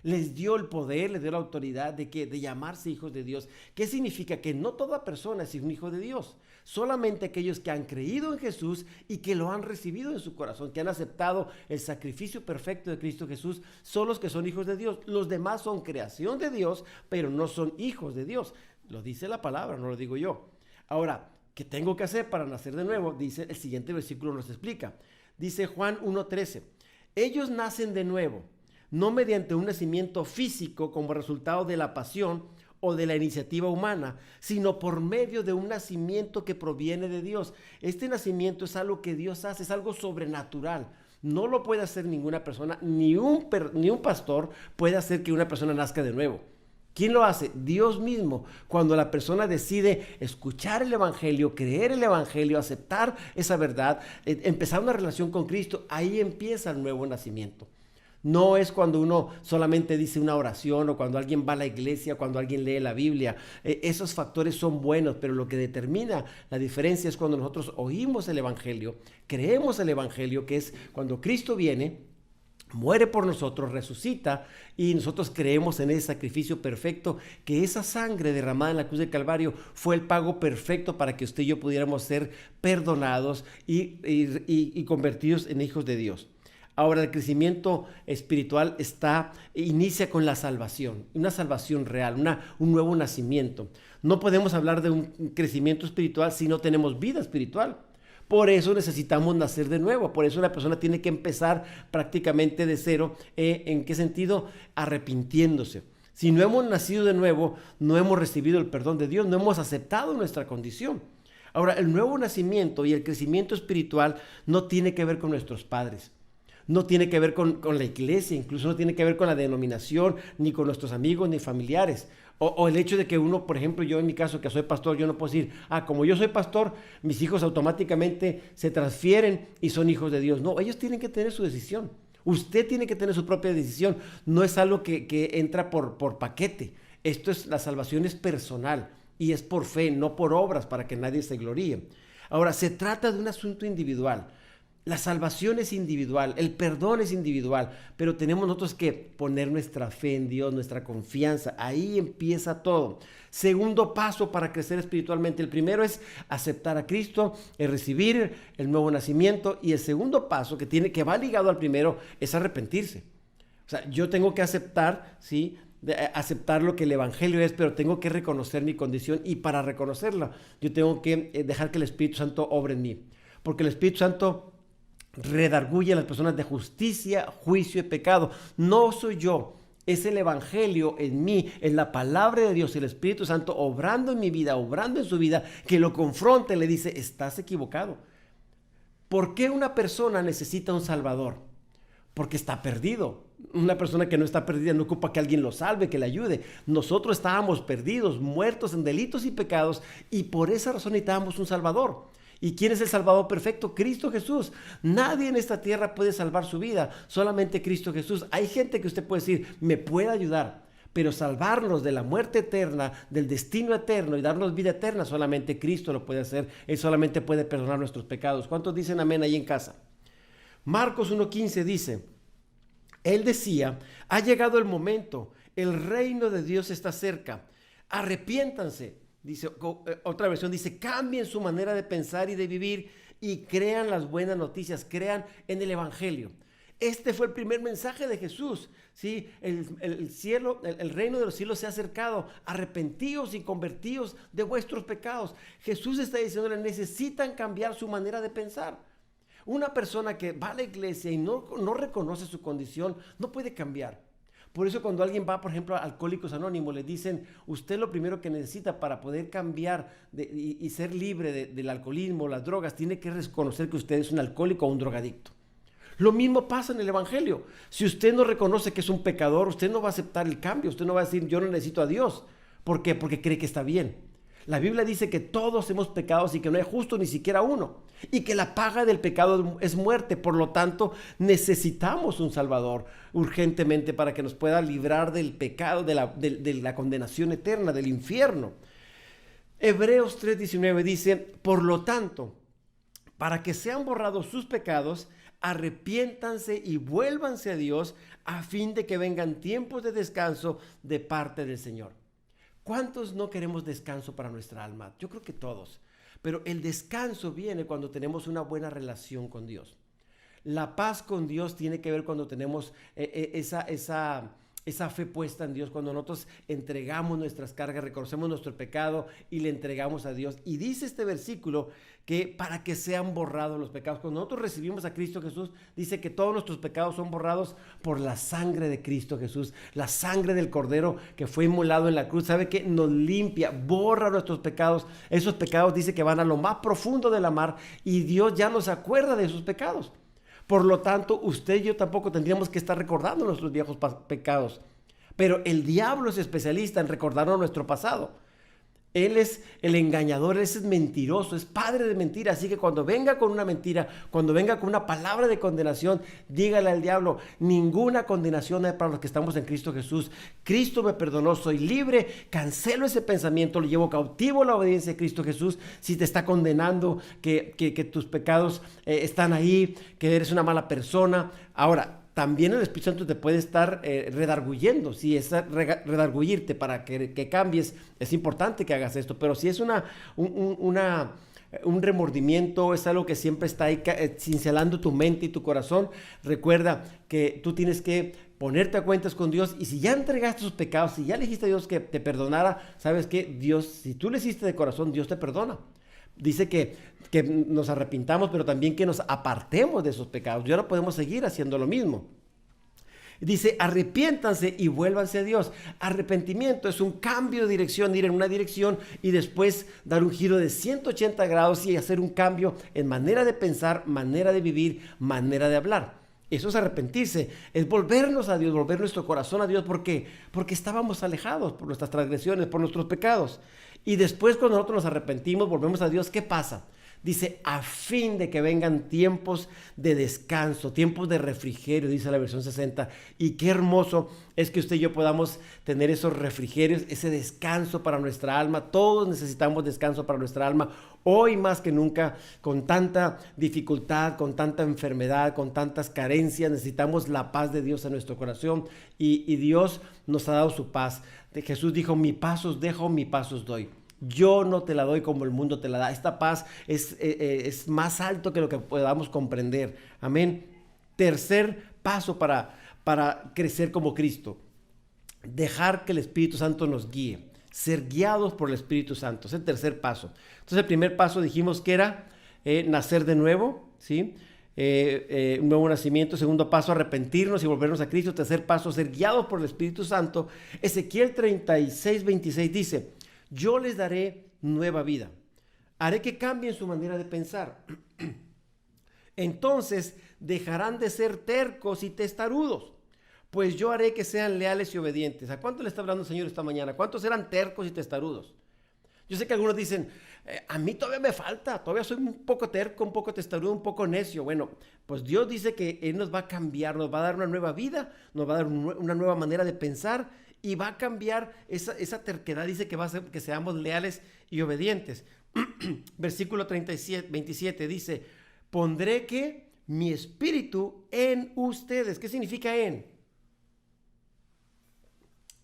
S3: Les dio el poder, les dio la autoridad de llamarse hijos de Dios. ¿Qué significa? Que no toda persona es un hijo de Dios. Solamente aquellos que han creído en Jesús y que lo han recibido en su corazón, que han aceptado el sacrificio perfecto de Cristo Jesús, son los que son hijos de Dios. Los demás son creación de Dios, pero no son hijos de Dios. Lo dice la palabra, no lo digo yo. Ahora, ¿qué tengo que hacer para nacer de nuevo? Dice el siguiente versículo, nos explica. Dice Juan 1:13, ellos nacen de nuevo, no mediante un nacimiento físico como resultado de la pasión o de la iniciativa humana, sino por medio de un nacimiento que proviene de Dios. Este nacimiento es algo que Dios hace, es algo sobrenatural. No lo puede hacer ninguna persona, ni un pastor puede hacer que una persona nazca de nuevo. ¿Quién lo hace? Dios mismo. Cuando la persona decide escuchar el evangelio, creer el evangelio, aceptar esa verdad, empezar una relación con Cristo, ahí empieza el nuevo nacimiento. No es cuando uno solamente dice una oración o cuando alguien va a la iglesia, cuando alguien lee la Biblia. Esos factores son buenos, pero lo que determina la diferencia es cuando nosotros oímos el evangelio, creemos el evangelio, que es cuando Cristo viene, muere por nosotros, resucita y nosotros creemos en ese sacrificio perfecto, que esa sangre derramada en la cruz del Calvario fue el pago perfecto para que usted y yo pudiéramos ser perdonados y convertidos en hijos de Dios. Ahora, el crecimiento espiritual inicia con la salvación, una salvación real, un nuevo nacimiento. No podemos hablar de un crecimiento espiritual si no tenemos vida espiritual. Por eso necesitamos nacer de nuevo, por eso una persona tiene que empezar prácticamente de cero. ¿En qué sentido? Arrepintiéndose. Si no hemos nacido de nuevo, no hemos recibido el perdón de Dios, no hemos aceptado nuestra condición. Ahora, el nuevo nacimiento y el crecimiento espiritual no tiene que ver con nuestros padres. No tiene que ver con la iglesia, incluso no tiene que ver con la denominación, ni con nuestros amigos, ni familiares. O el hecho de que uno, por ejemplo, yo en mi caso que soy pastor, yo no puedo decir, como yo soy pastor, mis hijos automáticamente se transfieren y son hijos de Dios. No, ellos tienen que tener su decisión. Usted tiene que tener su propia decisión. No es algo que entra por paquete. La salvación es personal y es por fe, no por obras para que nadie se gloríe. Ahora, se trata de un asunto individual. La salvación es individual, el perdón es individual, pero tenemos nosotros que poner nuestra fe en Dios, nuestra confianza. Ahí empieza todo. Segundo paso para crecer espiritualmente. El primero es aceptar a Cristo, recibir el nuevo nacimiento. Y el segundo paso que va ligado al primero es arrepentirse. O sea, yo tengo que aceptar, ¿sí? Aceptar lo que el evangelio es, pero tengo que reconocer mi condición, y para reconocerla yo tengo que dejar que el Espíritu Santo obre en mí, porque el Espíritu Santo redarguye a las personas de justicia, juicio y pecado. No soy yo, es el evangelio en mí, es la palabra de Dios, el Espíritu Santo obrando en mi vida, obrando en su vida, que lo confronta y le dice, estás equivocado. ¿Por qué una persona necesita un Salvador? Porque está perdido. Una persona que no está perdida no ocupa que alguien lo salve, que le ayude. Nosotros estábamos perdidos, muertos en delitos y pecados, y por esa razón necesitábamos un Salvador. ¿Y quién es el Salvador perfecto? Cristo Jesús. Nadie en esta tierra puede salvar su vida, solamente Cristo Jesús. Hay gente que usted puede decir, me puede ayudar, pero salvarnos de la muerte eterna, del destino eterno y darnos vida eterna, solamente Cristo lo puede hacer. Él solamente puede perdonar nuestros pecados. ¿Cuántos dicen amén ahí en casa? Marcos 1:15 dice, Él decía, ha llegado el momento, el reino de Dios está cerca, arrepiéntanse. Dice, otra versión dice, cambien su manera de pensar y de vivir y crean las buenas noticias, crean en el Evangelio. Este fue el primer mensaje de Jesús, ¿sí? El cielo, el reino de los cielos se ha acercado, arrepentíos y convertíos de vuestros pecados. Jesús está diciendo, necesitan cambiar su manera de pensar. Una persona que va a la iglesia y no reconoce su condición, no puede cambiar. Por eso cuando alguien va, por ejemplo, a Alcohólicos Anónimos, le dicen, usted lo primero que necesita para poder cambiar y ser libre del alcoholismo, las drogas, tiene que reconocer que usted es un alcohólico o un drogadicto. Lo mismo pasa en el Evangelio. Si usted no reconoce que es un pecador, usted no va a aceptar el cambio, usted no va a decir, yo no necesito a Dios. ¿Por qué? Porque cree que está bien. La Biblia dice que todos hemos pecado y que no hay justo ni siquiera uno. Y que la paga del pecado es muerte. Por lo tanto, necesitamos un Salvador urgentemente para que nos pueda librar del pecado, de la condenación eterna, del infierno. Hebreos 3:19 dice, por lo tanto, para que sean borrados sus pecados, arrepiéntanse y vuélvanse a Dios a fin de que vengan tiempos de descanso de parte del Señor. ¿Cuántos no queremos descanso para nuestra alma? Yo creo que todos. Pero el descanso viene cuando tenemos una buena relación con Dios. La paz con Dios tiene que ver cuando tenemos esa fe puesta en Dios, cuando nosotros entregamos nuestras cargas, reconocemos nuestro pecado y le entregamos a Dios. Y dice este versículo que para que sean borrados los pecados. Cuando nosotros recibimos a Cristo Jesús, dice que todos nuestros pecados son borrados por la sangre de Cristo Jesús, la sangre del Cordero que fue inmolado en la cruz. ¿Sabe qué? Nos limpia, borra nuestros pecados. Esos pecados dice que van a lo más profundo de la mar y Dios ya no se acuerda de esos pecados. Por lo tanto, usted y yo tampoco tendríamos que estar recordando nuestros viejos pecados. Pero el diablo es especialista en recordarnos nuestro pasado. Él es el engañador, él es mentiroso, es padre de mentira. Así que cuando venga con una mentira, cuando venga con una palabra de condenación, dígale al diablo, ninguna condenación hay para los que estamos en Cristo Jesús. Cristo me perdonó, soy libre, cancelo ese pensamiento, lo llevo cautivo a la obediencia de Cristo Jesús. Si te está condenando, que tus pecados están ahí, que eres una mala persona. Ahora, también el Espíritu Santo te puede estar redarguyendo. Si es redarguyirte para que cambies, es importante que hagas esto. Pero si es un remordimiento, es algo que siempre está ahí cincelando tu mente y tu corazón, recuerda que tú tienes que ponerte a cuentas con Dios. Y si ya entregaste tus pecados, si ya le dijiste a Dios que te perdonara, ¿sabes qué? Dios, si tú le hiciste de corazón, Dios te perdona. Dice que nos arrepintamos, pero también que nos apartemos de esos pecados. Ya no podemos seguir haciendo lo mismo. Dice, arrepiéntanse y vuélvanse a Dios. Arrepentimiento es un cambio de dirección, ir en una dirección y después dar un giro de 180 grados y hacer un cambio en manera de pensar, manera de vivir, manera de hablar. Eso es arrepentirse, es volvernos a Dios, volver nuestro corazón a Dios. ¿Por qué? Porque estábamos alejados por nuestras transgresiones, por nuestros pecados. Y después cuando nosotros nos arrepentimos, volvemos a Dios, ¿qué pasa? Dice, a fin de que vengan tiempos de descanso, tiempos de refrigerio, dice la versión 60. Y qué hermoso es que usted y yo podamos tener esos refrigerios, ese descanso para nuestra alma. Todos necesitamos descanso para nuestra alma. Hoy más que nunca, con tanta dificultad, con tanta enfermedad, con tantas carencias, necesitamos la paz de Dios en nuestro corazón. Y Dios nos ha dado su paz. Jesús dijo, mi paz os dejo, mi paz os doy. Yo no te la doy como el mundo te la da. Esta paz es más alto que lo que podamos comprender. Amén. Tercer paso para crecer como Cristo. Dejar que el Espíritu Santo nos guíe. Ser guiados por el Espíritu Santo. Es el tercer paso. Entonces el primer paso dijimos que era nacer de nuevo, ¿sí? Un nuevo nacimiento. Segundo paso, arrepentirnos y volvernos a Cristo. Tercer paso, ser guiados por el Espíritu Santo. Ezequiel 36:26 dice, yo les daré nueva vida. Haré que cambien su manera de pensar. Entonces dejarán de ser tercos y testarudos. pues yo haré que sean leales y obedientes. ¿A cuánto le está hablando el Señor esta mañana? ¿Cuántos eran tercos y testarudos? Yo sé que algunos dicen, a mí todavía me falta, todavía soy un poco terco, un poco testarudo, un poco necio. Bueno, pues Dios dice que Él nos va a cambiar, nos va a dar una nueva vida, nos va a dar una nueva manera de pensar y va a cambiar esa terquedad. Dice que va a hacer que seamos leales y obedientes. Versículo 27 dice, pondré que mi espíritu en ustedes. ¿Qué significa en?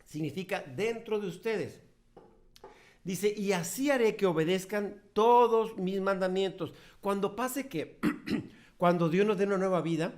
S3: Significa dentro de ustedes. Dice, y así haré que obedezcan todos mis mandamientos. Cuando pase que, cuando Dios nos dé una nueva vida,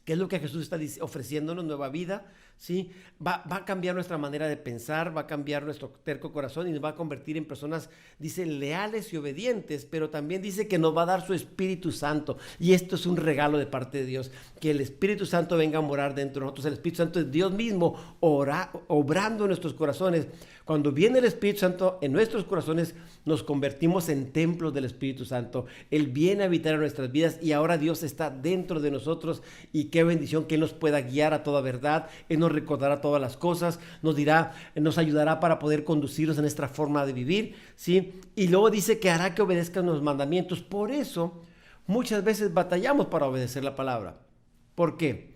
S3: que es lo que Jesús está ofreciéndonos, nueva vida, ¿sí? Va a cambiar nuestra manera de pensar, va a cambiar nuestro terco corazón y nos va a convertir en personas, dice, leales y obedientes, pero también dice que nos va a dar su Espíritu Santo. Y esto es un regalo de parte de Dios, que el Espíritu Santo venga a morar dentro de nosotros. El Espíritu Santo es Dios mismo obrando en nuestros corazones. Cuando viene el Espíritu Santo en nuestros corazones, nos convertimos en templos del Espíritu Santo. Él viene a habitar en nuestras vidas y ahora Dios está dentro de nosotros. Y qué bendición que Él nos pueda guiar a toda verdad. Él nos recordará todas las cosas, nos ayudará para poder conducirnos en nuestra forma de vivir, ¿sí? Y luego dice que hará que obedezcan los mandamientos. Por eso, muchas veces batallamos para obedecer la palabra. ¿Por qué?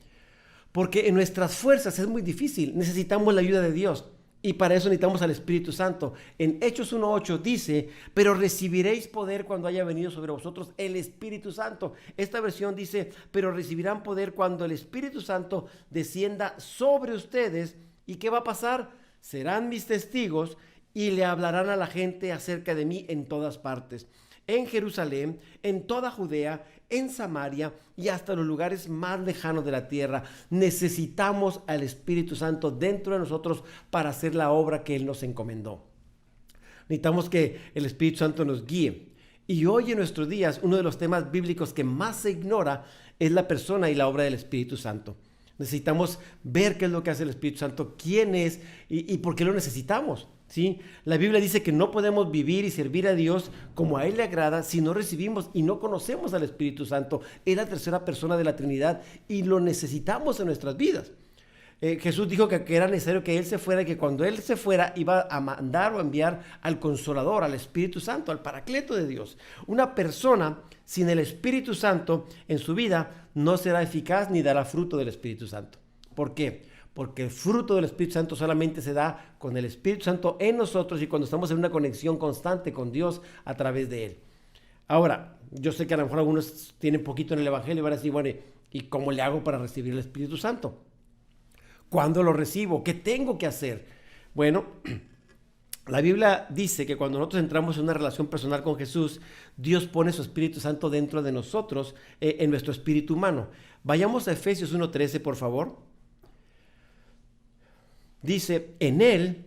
S3: Porque en nuestras fuerzas es muy difícil. Necesitamos la ayuda de Dios. Y para eso necesitamos al Espíritu Santo. En Hechos 1:8 dice, pero recibiréis poder cuando haya venido sobre vosotros el Espíritu Santo. Esta versión dice, pero recibirán poder cuando el Espíritu Santo descienda sobre ustedes. ¿Y qué va a pasar? Serán mis testigos y le hablarán a la gente acerca de mí en todas partes. En Jerusalén, en toda Judea, en Samaria y hasta los lugares más lejanos de la tierra. Necesitamos al Espíritu Santo dentro de nosotros para hacer la obra que Él nos encomendó. Necesitamos que el Espíritu Santo nos guíe. Y hoy en nuestros días, uno de los temas bíblicos que más se ignora es la persona y la obra del Espíritu Santo. Necesitamos ver qué es lo que hace el Espíritu Santo, quién es y por qué lo necesitamos. ¿Sí? La Biblia dice que no podemos vivir y servir a Dios como a Él le agrada si no recibimos y no conocemos al Espíritu Santo. Es la tercera persona de la Trinidad y lo necesitamos en nuestras vidas. Jesús dijo que era necesario que Él se fuera y que cuando Él se fuera iba a mandar o enviar al Consolador, al Espíritu Santo, al Paracleto de Dios. Una persona sin el Espíritu Santo en su vida no será eficaz ni dará fruto del Espíritu Santo. ¿Por qué? Porque el fruto del Espíritu Santo solamente se da con el Espíritu Santo en nosotros y cuando estamos en una conexión constante con Dios a través de Él. Ahora, yo sé que a lo mejor algunos tienen poquito en el Evangelio y van a decir, bueno, ¿y cómo le hago para recibir el Espíritu Santo? ¿Cuándo lo recibo? ¿Qué tengo que hacer? Bueno, la Biblia dice que cuando nosotros entramos en una relación personal con Jesús, Dios pone su Espíritu Santo dentro de nosotros, en nuestro espíritu humano. Vayamos a Efesios 1:13, por favor. Dice, en Él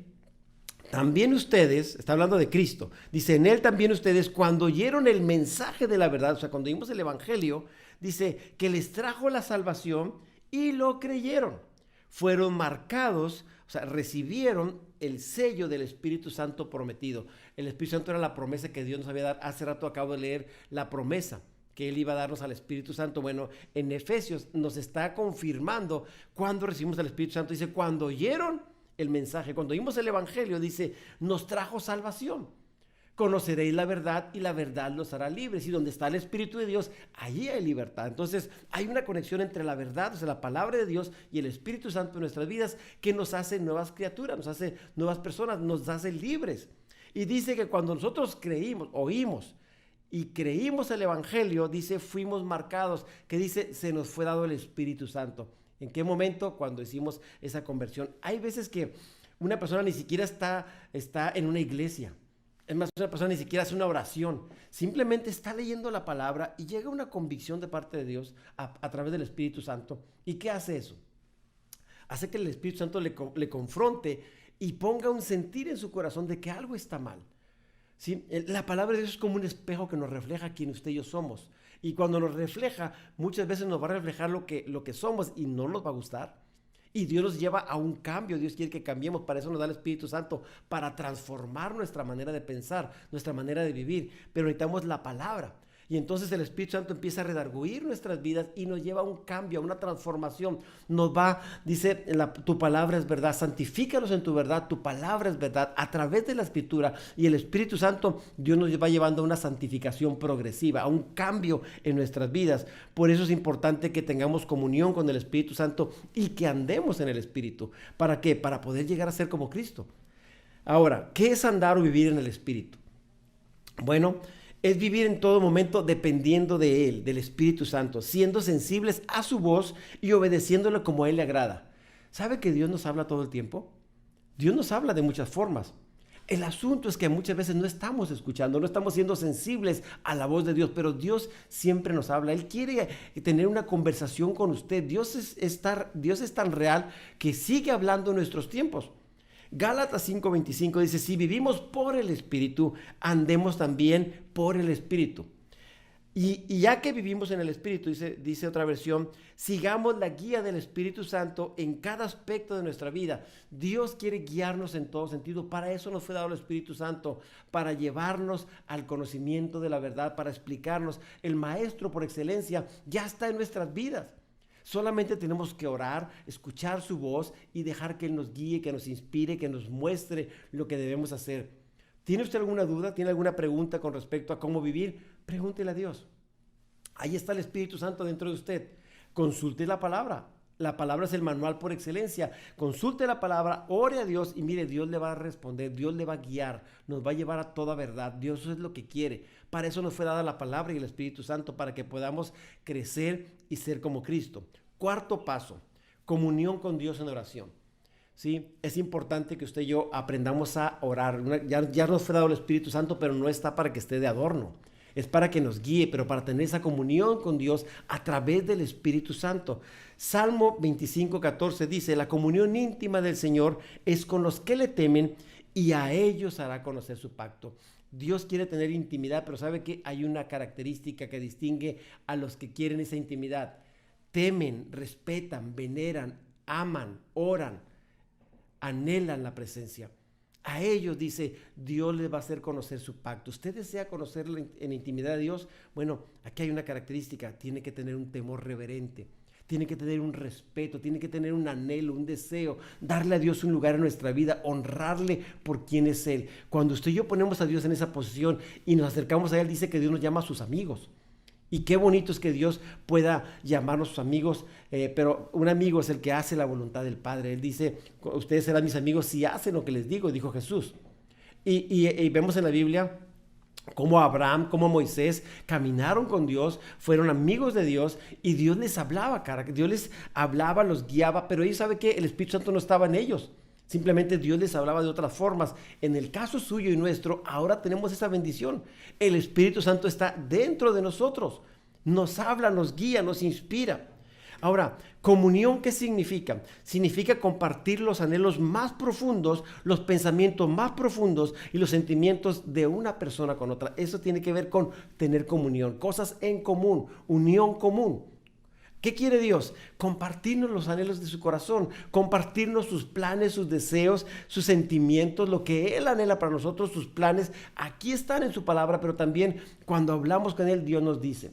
S3: también ustedes, está hablando de Cristo, dice, en Él también ustedes cuando oyeron el mensaje de la verdad, o sea, cuando oímos el Evangelio, dice que les trajo la salvación y lo creyeron. Fueron marcados, o sea, recibieron el sello del Espíritu Santo prometido. El Espíritu Santo era la promesa que Dios nos había dado. Hace rato acabo de leer la promesa que Él iba a darnos al Espíritu Santo. Bueno, en Efesios nos está confirmando cuando recibimos al Espíritu Santo. Dice, cuando oyeron el mensaje, cuando oímos el Evangelio, dice, nos trajo salvación. Conoceréis la verdad y la verdad los hará libres. Y donde está el Espíritu de Dios, allí hay libertad. Entonces, hay una conexión entre la verdad, o sea, la palabra de Dios y el Espíritu Santo en nuestras vidas que nos hace nuevas criaturas, nos hace nuevas personas, nos hace libres. Y dice que cuando nosotros creímos, oímos, y creímos el Evangelio, dice, fuimos marcados, que dice, se nos fue dado el Espíritu Santo. ¿En qué momento? Cuando hicimos esa conversión. Hay veces que una persona ni siquiera está en una iglesia. Es más, una persona ni siquiera hace una oración. Simplemente está leyendo la palabra y llega una convicción de parte de Dios a través del Espíritu Santo. ¿Y qué hace eso? Hace que el Espíritu Santo le confronte y ponga un sentir en su corazón de que algo está mal. ¿Sí? La palabra de Dios es como un espejo que nos refleja quién usted y yo somos. Y cuando nos refleja, muchas veces nos va a reflejar lo que somos y no nos va a gustar. Y Dios nos lleva a un cambio. Dios quiere que cambiemos. Para eso nos da el Espíritu Santo, para transformar nuestra manera de pensar, nuestra manera de vivir. Pero necesitamos la palabra. Y entonces el Espíritu Santo empieza a redarguir nuestras vidas y nos lleva a un cambio, a una transformación. Nos va, dice, tu palabra es verdad, santifícalos en tu verdad, tu palabra es verdad, a través de la Escritura. Y el Espíritu Santo, Dios nos va llevando a una santificación progresiva, a un cambio en nuestras vidas. Por eso es importante que tengamos comunión con el Espíritu Santo y que andemos en el Espíritu. ¿Para qué? Para poder llegar a ser como Cristo. Ahora, ¿qué es andar o vivir en el Espíritu? Bueno, es vivir en todo momento dependiendo de Él, del Espíritu Santo, siendo sensibles a su voz y obedeciéndole como a Él le agrada. ¿Sabe que Dios nos habla todo el tiempo? Dios nos habla de muchas formas. El asunto es que muchas veces no estamos escuchando, no estamos siendo sensibles a la voz de Dios, pero Dios siempre nos habla. Él quiere tener una conversación con usted. Dios es tan real que sigue hablando en nuestros tiempos. Gálatas 5:25 dice, si vivimos por el Espíritu, andemos también por el Espíritu. Y ya que vivimos en el Espíritu, dice otra versión, sigamos la guía del Espíritu Santo en cada aspecto de nuestra vida. Dios quiere guiarnos en todo sentido. Para eso nos fue dado el Espíritu Santo, para llevarnos al conocimiento de la verdad, para explicarnos. El Maestro por excelencia ya está en nuestras vidas. Solamente tenemos que orar, escuchar su voz y dejar que Él nos guíe, que nos inspire, que nos muestre lo que debemos hacer. ¿Tiene usted alguna duda? ¿Tiene alguna pregunta con respecto a cómo vivir? Pregúntele a Dios. Ahí está el Espíritu Santo dentro de usted. Consulte la palabra. La palabra es el manual por excelencia. Consulte la palabra, ore a Dios y mire, Dios le va a responder, Dios le va a guiar, nos va a llevar a toda verdad. Dios es lo que quiere. Para eso nos fue dada la palabra y el Espíritu Santo, para que podamos crecer y ser como Cristo. Cuarto paso, comunión con Dios en oración. ¿Sí? Es importante que usted y yo aprendamos a orar. Ya nos fue dado el Espíritu Santo, pero no está para que esté de adorno. Es para que nos guíe, pero para tener esa comunión con Dios a través del Espíritu Santo. Salmo 25:14 dice, la comunión íntima del Señor es con los que le temen y a ellos hará conocer su pacto. Dios quiere tener intimidad, pero sabe que hay una característica que distingue a los que quieren esa intimidad. Temen, respetan, veneran, aman, oran, anhelan la presencia. A ellos, dice, Dios les va a hacer conocer su pacto. ¿Usted desea conocer en intimidad a Dios? Bueno, aquí hay una característica. Tiene que tener un temor reverente. Tiene que tener un respeto. Tiene que tener un anhelo, un deseo. Darle a Dios un lugar en nuestra vida. Honrarle por quién es Él. Cuando usted y yo ponemos a Dios en esa posición y nos acercamos a Él, dice que Dios nos llama a sus amigos. Y qué bonito es que Dios pueda llamarnos sus amigos, pero un amigo es el que hace la voluntad del Padre. Él dice, ustedes serán mis amigos si hacen lo que les digo, dijo Jesús. Y vemos en la Biblia cómo Abraham, cómo Moisés caminaron con Dios, fueron amigos de Dios y Dios les hablaba, Dios les hablaba, los guiaba, pero ellos saben que el Espíritu Santo no estaba en ellos. Simplemente Dios les hablaba de otras formas. En el caso suyo y nuestro, ahora tenemos esa bendición. El Espíritu Santo está dentro de nosotros. Nos habla, nos guía, nos inspira. Ahora, comunión, ¿qué significa? Significa compartir los anhelos más profundos, los pensamientos más profundos y los sentimientos de una persona con otra. Eso tiene que ver con tener comunión, cosas en común, unión común. ¿Qué quiere Dios? Compartirnos los anhelos de su corazón, compartirnos sus planes, sus deseos, sus sentimientos, lo que Él anhela para nosotros, sus planes. Aquí están en su palabra, pero también cuando hablamos con Él, Dios nos dice.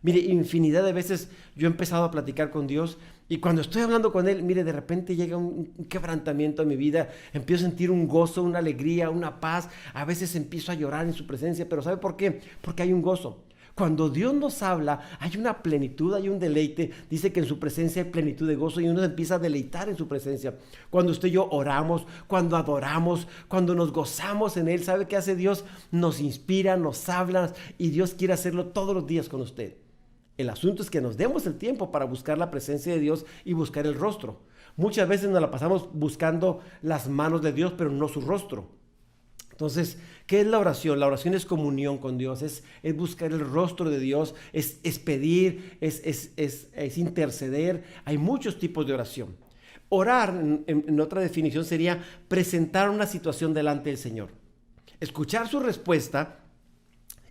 S3: Mire, infinidad de veces yo he empezado a platicar con Dios y cuando estoy hablando con Él, mire, de repente llega un quebrantamiento a mi vida, empiezo a sentir un gozo, una alegría, una paz, a veces empiezo a llorar en su presencia, pero ¿sabe por qué? Porque hay un gozo. Cuando Dios nos habla, hay una plenitud, hay un deleite. Dice que en su presencia hay plenitud de gozo y uno se empieza a deleitar en su presencia. Cuando usted y yo oramos, cuando adoramos, cuando nos gozamos en Él, ¿sabe qué hace Dios? Nos inspira, nos habla y Dios quiere hacerlo todos los días con usted. El asunto es que nos demos el tiempo para buscar la presencia de Dios y buscar el rostro. Muchas veces nos la pasamos buscando las manos de Dios, pero no su rostro. Entonces, ¿qué es la oración? La oración es comunión con Dios, es buscar el rostro de Dios, es pedir, es interceder. Hay muchos tipos de oración. Orar, en otra definición, sería presentar una situación delante del Señor, escuchar su respuesta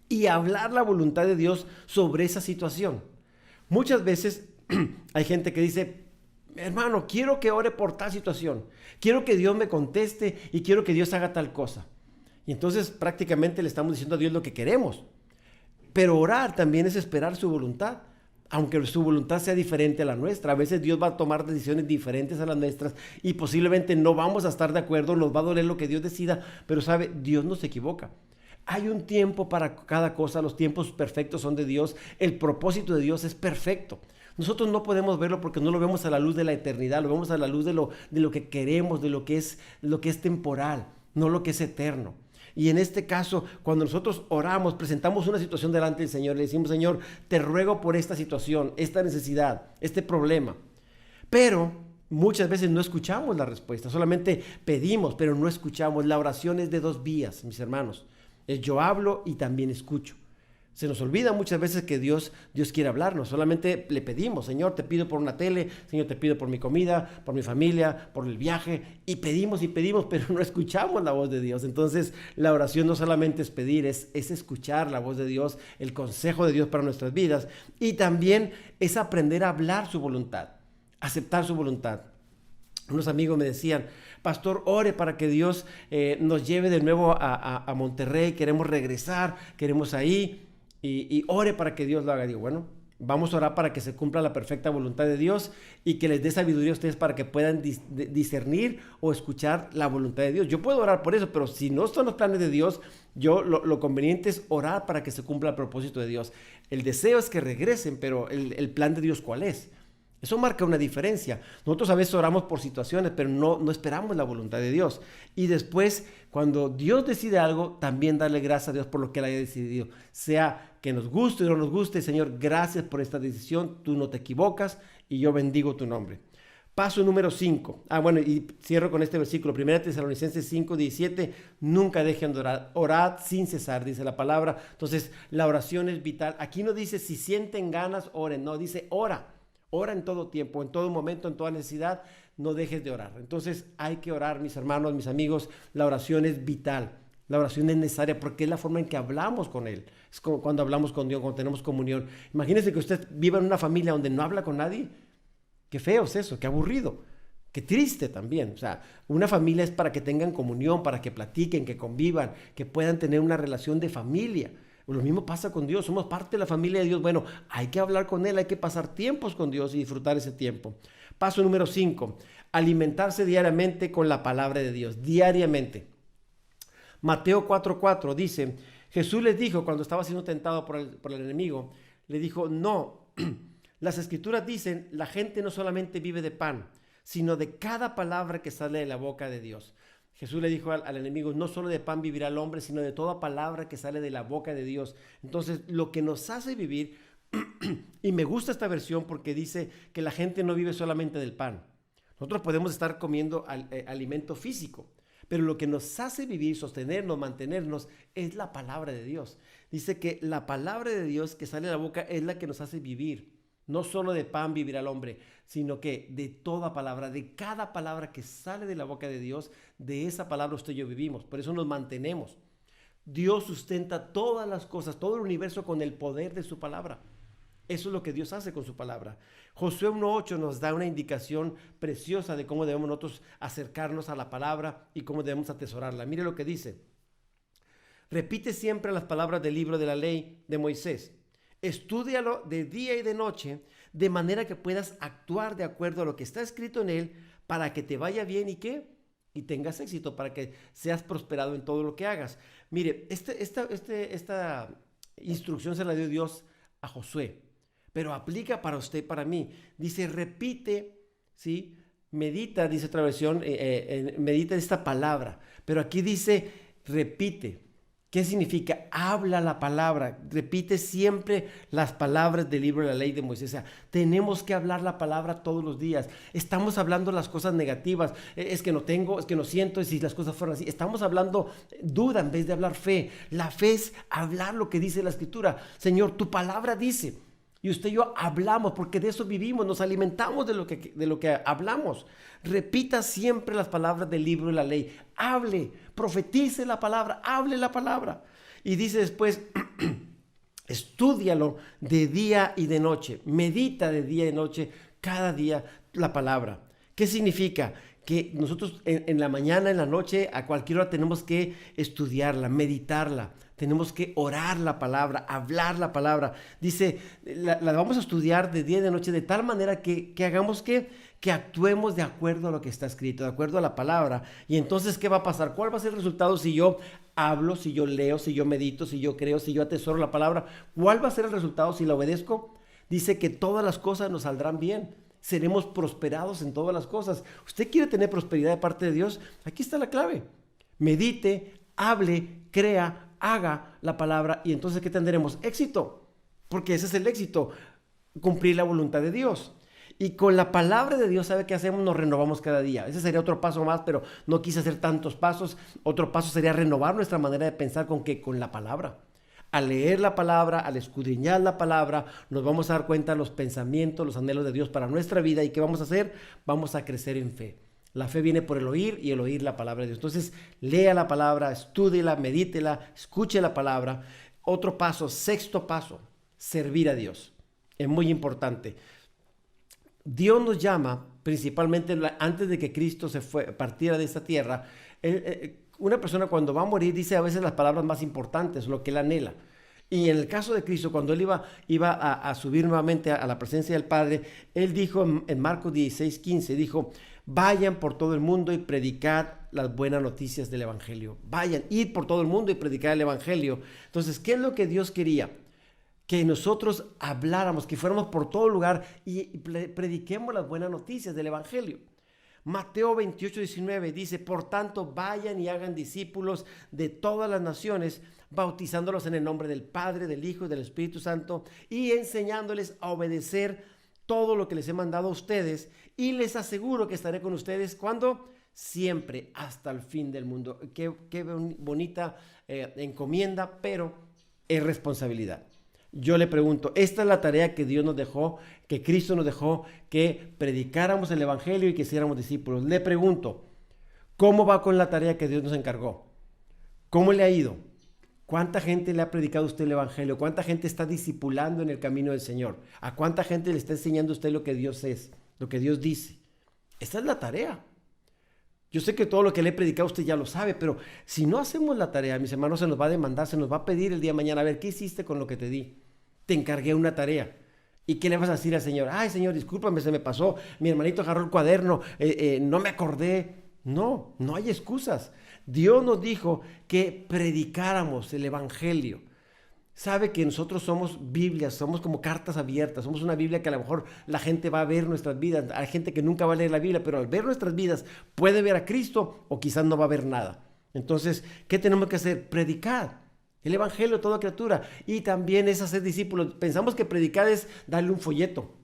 S3: y hablar la voluntad de Dios sobre esa situación. Muchas veces hay gente que dice, hermano, quiero que ore por tal situación, quiero que Dios me conteste y quiero que Dios haga tal cosa. Y entonces prácticamente le estamos diciendo a Dios lo que queremos. Pero orar también es esperar su voluntad, aunque su voluntad sea diferente a la nuestra. A veces Dios va a tomar decisiones diferentes a las nuestras y posiblemente no vamos a estar de acuerdo, nos va a doler lo que Dios decida, pero sabe, Dios no se equivoca. Hay un tiempo para cada cosa, los tiempos perfectos son de Dios, el propósito de Dios es perfecto. Nosotros no podemos verlo porque no lo vemos a la luz de la eternidad, lo vemos a la luz de lo que queremos, de lo que es temporal, no lo que es eterno. Y en este caso, cuando nosotros oramos, presentamos una situación delante del Señor, le decimos, Señor, te ruego por esta situación, esta necesidad, este problema. Pero muchas veces no escuchamos la respuesta, solamente pedimos, pero no escuchamos. La oración es de dos vías, mis hermanos. Yo hablo y también escucho. Se nos olvida muchas veces que Dios quiere hablarnos. Solamente le pedimos, Señor, te pido por una tele, Señor, te pido por mi comida, por mi familia, por el viaje. Y pedimos, pero no escuchamos la voz de Dios. Entonces, la oración no solamente es pedir, es escuchar la voz de Dios, el consejo de Dios para nuestras vidas. Y también es aprender a hablar su voluntad, aceptar su voluntad. Unos amigos me decían, pastor, ore para que Dios nos lleve de nuevo a Monterrey, queremos regresar, queremos ahí. Y ore para que Dios lo haga. Digo, bueno, vamos a orar para que se cumpla la perfecta voluntad de Dios y que les dé sabiduría a ustedes para que puedan discernir o escuchar la voluntad de Dios. Yo puedo orar por eso, pero si no son los planes de Dios, lo conveniente es orar para que se cumpla el propósito de Dios. El deseo es que regresen, pero el plan de Dios, ¿cuál es? Eso marca una diferencia. Nosotros a veces oramos por situaciones, pero no esperamos la voluntad de Dios. Y después, cuando Dios decide algo, también darle gracias a Dios por lo que Él haya decidido. Sea que nos guste o no nos guste, Señor, gracias por esta decisión. Tú no te equivocas y yo bendigo tu nombre. Paso número 5. Bueno, y cierro con este versículo. 1 Tesalonicenses 5:17. Nunca dejen de orar. Orad sin cesar, dice la palabra. Entonces, la oración es vital. Aquí no dice si sienten ganas, oren. No, dice ora. Ora en todo tiempo, en todo momento, en toda necesidad, no dejes de orar. Entonces hay que orar, mis hermanos, mis amigos. La oración es vital, la oración es necesaria porque es la forma en que hablamos con Él. Es como cuando hablamos con Dios, cuando tenemos comunión. Imagínense que usted viva en una familia donde no habla con nadie. Qué feo es eso, qué aburrido, qué triste también. O sea, una familia es para que tengan comunión, para que platiquen, que convivan, que puedan tener una relación de familia. Lo mismo pasa con Dios, somos parte de la familia de Dios. Bueno, hay que hablar con Él, hay que pasar tiempos con Dios y disfrutar ese tiempo. Paso número 5, alimentarse diariamente con la palabra de Dios, diariamente. Mateo 4:4 dice, Jesús les dijo cuando estaba siendo tentado por el enemigo, le dijo, no, las escrituras dicen, la gente no solamente vive de pan, sino de cada palabra que sale de la boca de Dios. Jesús le dijo al enemigo, no solo de pan vivirá el hombre, sino de toda palabra que sale de la boca de Dios. Entonces, lo que nos hace vivir, y me gusta esta versión porque dice que la gente no vive solamente del pan. Nosotros podemos estar comiendo alimento físico, pero lo que nos hace vivir, sostenernos, mantenernos, es la palabra de Dios. Dice que la palabra de Dios que sale de la boca es la que nos hace vivir. No solo de pan vivirá el hombre, sino que de toda palabra, de cada palabra que sale de la boca de Dios, de esa palabra usted y yo vivimos. Por eso nos mantenemos. Dios sustenta todas las cosas, todo el universo con el poder de su palabra. Eso es lo que Dios hace con su palabra. Josué 1:8 nos da una indicación preciosa de cómo debemos nosotros acercarnos a la palabra y cómo debemos atesorarla. Mire lo que dice. Repite siempre las palabras del libro de la ley de Moisés. Estúdialo de día y de noche, de manera que puedas actuar de acuerdo a lo que está escrito en él, para que te vaya bien y ¿qué? Y tengas éxito, para que seas prosperado en todo lo que hagas. Mire, esta instrucción se la dio Dios a Josué, pero aplica para usted y para mí. Dice, repite, ¿sí? Medita, dice otra versión, medita esta palabra, pero aquí dice, repite. ¿Qué significa? Habla la palabra, repite siempre las palabras del libro de la ley de Moisés. O sea, tenemos que hablar la palabra todos los días. Estamos hablando las cosas negativas, es que no tengo, es que no siento, y si las cosas fueran así. Estamos hablando duda en vez de hablar fe. La fe es hablar lo que dice la Escritura. Señor, tu palabra dice. Y usted y yo hablamos porque de eso vivimos, nos alimentamos de lo que hablamos. Repita siempre las palabras del libro de la ley. Hable, profetice la palabra, hable la palabra. Y dice después, estúdialo de día y de noche. Medita de día y de noche cada día la palabra. ¿Qué significa? que nosotros en la mañana, en la noche, a cualquier hora tenemos que estudiarla, meditarla. Tenemos que orar la palabra, hablar la palabra. Dice, la vamos a estudiar de día y de noche de tal manera que hagamos que actuemos de acuerdo a lo que está escrito, de acuerdo a la palabra. Y entonces, ¿qué va a pasar? ¿Cuál va a ser el resultado si yo hablo, si yo leo, si yo medito, si yo creo, si yo atesoro la palabra? ¿Cuál va a ser el resultado si la obedezco? Dice que todas las cosas nos saldrán bien. Seremos prosperados en todas las cosas. ¿Usted quiere tener prosperidad de parte de Dios? Aquí está la clave. Medite, hable, crea, haga la palabra y entonces ¿qué tendremos? Éxito, porque ese es el éxito, cumplir la voluntad de Dios. Y con la palabra de Dios, ¿sabe qué hacemos? Nos renovamos cada día. Ese sería otro paso más, pero no quise hacer tantos pasos. Otro paso sería renovar nuestra manera de pensar con la palabra. Al leer la palabra, al escudriñar la palabra, nos vamos a dar cuenta de los pensamientos, los anhelos de Dios para nuestra vida. ¿Y qué vamos a hacer? Vamos a crecer en fe. La fe viene por el oír y el oír la palabra de Dios. Entonces, lea la palabra, estúdiela, medítela, escuche la palabra. Otro paso, sexto paso, servir a Dios. Es muy importante. Dios nos llama, principalmente antes de que Cristo partiera de esta tierra. Una persona cuando va a morir dice a veces las palabras más importantes, lo que él anhela. Y en el caso de Cristo, cuando él iba a subir nuevamente a la presencia del Padre, él dijo en Marcos 16:15, dijo: vayan por todo el mundo y predicad las buenas noticias del Evangelio. Vayan, id por todo el mundo y predicad el Evangelio. Entonces, ¿qué es lo que Dios quería? Que nosotros habláramos, que fuéramos por todo lugar y prediquemos las buenas noticias del Evangelio. Mateo 28:19 dice: por tanto, vayan y hagan discípulos de todas las naciones, bautizándolos en el nombre del Padre, del Hijo y del Espíritu Santo, y enseñándoles a obedecer todo lo que les he mandado a ustedes, y les aseguro que estaré con ustedes cuando siempre hasta el fin del mundo. Qué bonita encomienda, pero es responsabilidad. Yo le pregunto, esta es la tarea que Dios nos dejó, que Cristo nos dejó, que predicáramos el Evangelio y que hiciéramos discípulos. Le pregunto, ¿cómo va con la tarea que Dios nos encargó? ¿Cómo le ha ido? ¿Cuánta gente le ha predicado a usted el Evangelio? ¿Cuánta gente está discipulando en el camino del Señor? ¿A cuánta gente le está enseñando a usted lo que Dios es, lo que Dios dice? Esta es la tarea. Yo sé que todo lo que le he predicado usted ya lo sabe, pero si no hacemos la tarea, mis hermanos, se nos va a demandar, se nos va a pedir el día de mañana: a ver, ¿qué hiciste con lo que te di? Te encargué una tarea. ¿Y qué le vas a decir al Señor? Ay, Señor, discúlpame, se me pasó. Mi hermanito agarró el cuaderno, no me acordé. No hay excusas. Dios nos dijo que predicáramos el Evangelio. Sabe que nosotros somos Biblias, somos como cartas abiertas, somos una Biblia que a lo mejor la gente va a ver nuestras vidas. Hay gente que nunca va a leer la Biblia, pero al ver nuestras vidas puede ver a Cristo o quizás no va a ver nada. Entonces, ¿qué tenemos que hacer? Predicar el Evangelio a toda criatura, y también es hacer discípulos. Pensamos que predicar es darle un folleto.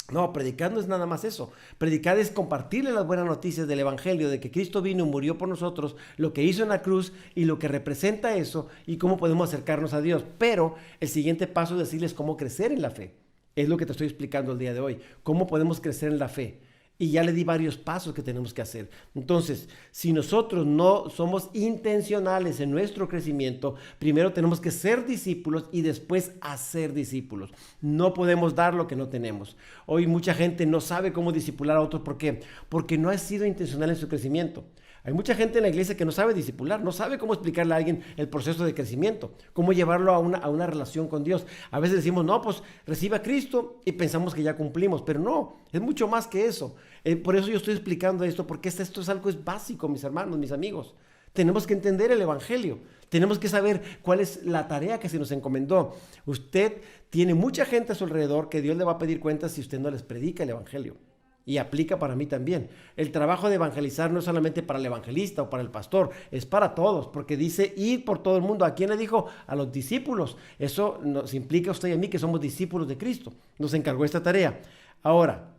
S3: No, predicar no es nada más eso. Predicar es compartirle las buenas noticias del Evangelio, de que Cristo vino y murió por nosotros, lo que hizo en la cruz y lo que representa eso y cómo podemos acercarnos a Dios. Pero el siguiente paso es decirles cómo crecer en la fe. Es lo que te estoy explicando el día de hoy. Cómo podemos crecer en la fe. Y ya le di varios pasos que tenemos que hacer. Entonces, si nosotros no somos intencionales en nuestro crecimiento, primero tenemos que ser discípulos y después hacer discípulos. No podemos dar lo que no tenemos. Hoy mucha gente no sabe cómo discipular a otros. ¿Por qué? Porque no ha sido intencional en su crecimiento. Hay mucha gente en la iglesia que no sabe discipular, no sabe cómo explicarle a alguien el proceso de crecimiento, cómo llevarlo a una relación con Dios. A veces decimos, no, pues recibe a Cristo y pensamos que ya cumplimos, pero no, es mucho más que eso. Por eso yo estoy explicando esto, porque esto es algo básico, mis hermanos, mis amigos. Tenemos que entender el Evangelio, tenemos que saber cuál es la tarea que se nos encomendó. Usted tiene mucha gente a su alrededor que Dios le va a pedir cuentas si usted no les predica el Evangelio. Y aplica para mí también. El trabajo de evangelizar no es solamente para el evangelista o para el pastor, es para todos, porque dice ir por todo el mundo. ¿A quién le dijo? A los discípulos. Eso nos implica a usted y a mí que somos discípulos de Cristo. Nos encargó esta tarea. Ahora,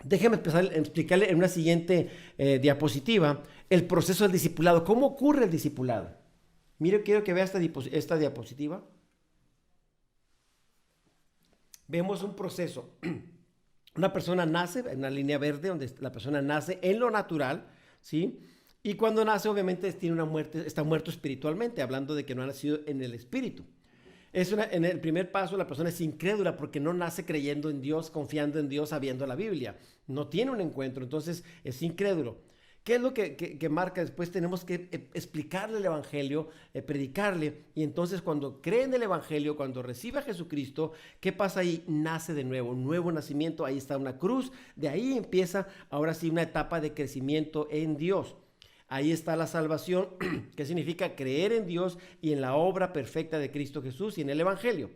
S3: déjeme empezar a explicarle en una siguiente diapositiva el proceso del discipulado. ¿Cómo ocurre el discipulado? Mire, quiero que vea esta diapositiva. Vemos un proceso. Una persona nace en una línea verde donde la persona nace en lo natural, ¿sí? Y cuando nace, obviamente, tiene una muerte, está muerto espiritualmente, hablando de que no ha nacido en el espíritu. En el primer paso la persona es incrédula porque no nace creyendo en Dios, confiando en Dios, sabiendo la Biblia. No tiene un encuentro, entonces es incrédulo. ¿Qué es lo que marca? Después tenemos que explicarle el Evangelio, predicarle, y entonces cuando cree en el Evangelio, cuando recibe a Jesucristo, ¿qué pasa ahí? Nace de nuevo, un nuevo nacimiento, ahí está una cruz, de ahí empieza ahora sí una etapa de crecimiento en Dios. Ahí está la salvación, que significa creer en Dios y en la obra perfecta de Cristo Jesús y en el Evangelio.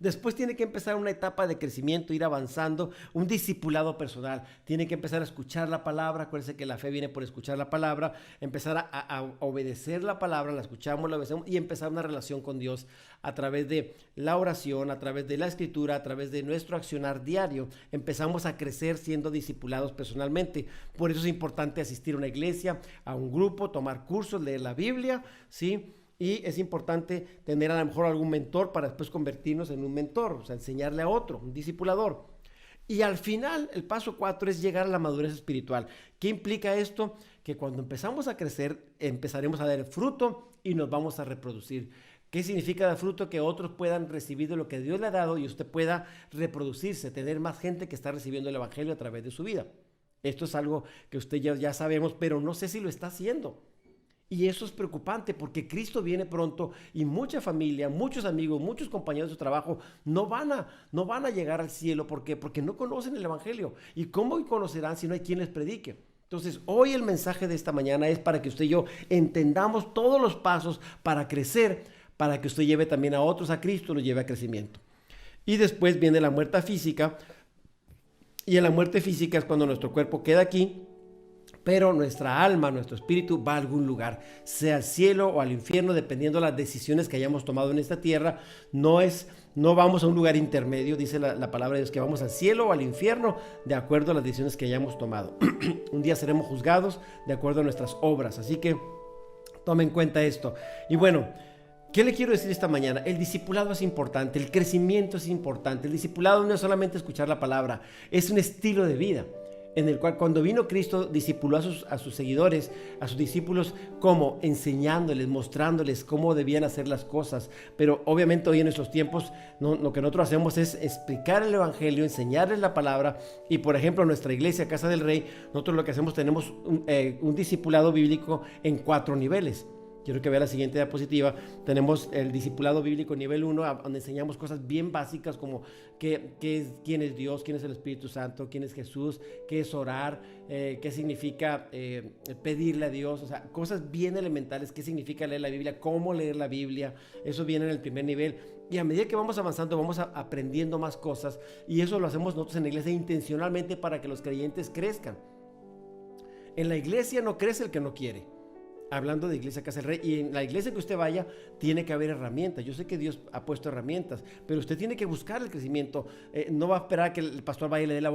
S3: Después tiene que empezar una etapa de crecimiento, ir avanzando, un discipulado personal. Tiene que empezar a escuchar la palabra. Acuérdense que la fe viene por escuchar la palabra. Empezar a obedecer la palabra, la escuchamos, la obedecemos y empezar una relación con Dios a través de la oración, a través de la escritura, a través de nuestro accionar diario. Empezamos a crecer siendo discipulados personalmente. Por eso es importante asistir a una iglesia, a un grupo, tomar cursos, leer la Biblia, ¿sí? Y es importante tener a lo mejor algún mentor para después convertirnos en un mentor, o sea, enseñarle a otro, un discipulador. Y al final, el paso 4 es llegar a la madurez espiritual. ¿Qué implica esto? Que cuando empezamos a crecer, empezaremos a dar fruto y nos vamos a reproducir. ¿Qué significa dar fruto? Que otros puedan recibir de lo que Dios le ha dado y usted pueda reproducirse, tener más gente que está recibiendo el Evangelio a través de su vida. Esto es algo que usted ya sabemos, pero no sé si lo está haciendo. Y eso es preocupante porque Cristo viene pronto y mucha familia, muchos amigos, muchos compañeros de su trabajo no van a llegar al cielo. ¿Por qué? Porque no conocen el Evangelio. ¿Y cómo conocerán si no hay quien les predique? Entonces, hoy el mensaje de esta mañana es para que usted y yo entendamos todos los pasos para crecer, para que usted lleve también a otros a Cristo, los lleve a crecimiento. Y después viene la muerte física. Y en la muerte física es cuando nuestro cuerpo queda aquí, pero nuestra alma, nuestro espíritu va a algún lugar, sea al cielo o al infierno, dependiendo de las decisiones que hayamos tomado en esta tierra. No vamos a un lugar intermedio, dice la palabra de Dios, que vamos al cielo o al infierno de acuerdo a las decisiones que hayamos tomado. Un día seremos juzgados de acuerdo a nuestras obras, así que tome en cuenta esto. Y bueno, ¿qué le quiero decir esta mañana? El discipulado es importante, el crecimiento es importante. El discipulado no es solamente escuchar la palabra, es un estilo de vida en el cual cuando vino Cristo discipuló a sus seguidores, a sus discípulos, como enseñándoles, mostrándoles cómo debían hacer las cosas. Pero obviamente hoy en nuestros tiempos lo que nosotros hacemos es explicar el Evangelio, enseñarles la palabra. Y por ejemplo en nuestra iglesia, Casa del Rey, nosotros lo que hacemos, tenemos un discipulado bíblico en 4 niveles. Quiero que vea la siguiente diapositiva. Tenemos el discipulado bíblico nivel 1, donde enseñamos cosas bien básicas como quién es Dios, quién es el Espíritu Santo, quién es Jesús, qué es orar, qué significa pedirle a Dios, o sea, cosas bien elementales, qué significa leer la Biblia, cómo leer la Biblia. Eso viene en el primer nivel. Y a medida que vamos avanzando, vamos aprendiendo más cosas. Y eso lo hacemos nosotros en la iglesia intencionalmente para que los creyentes crezcan. En la iglesia no crece el que no quiere. Hablando de Iglesia Casa del Rey, y en la iglesia que usted vaya tiene que haber herramientas. Yo sé que Dios ha puesto herramientas, pero usted tiene que buscar el crecimiento. No va a esperar que el pastor vaya y le dé la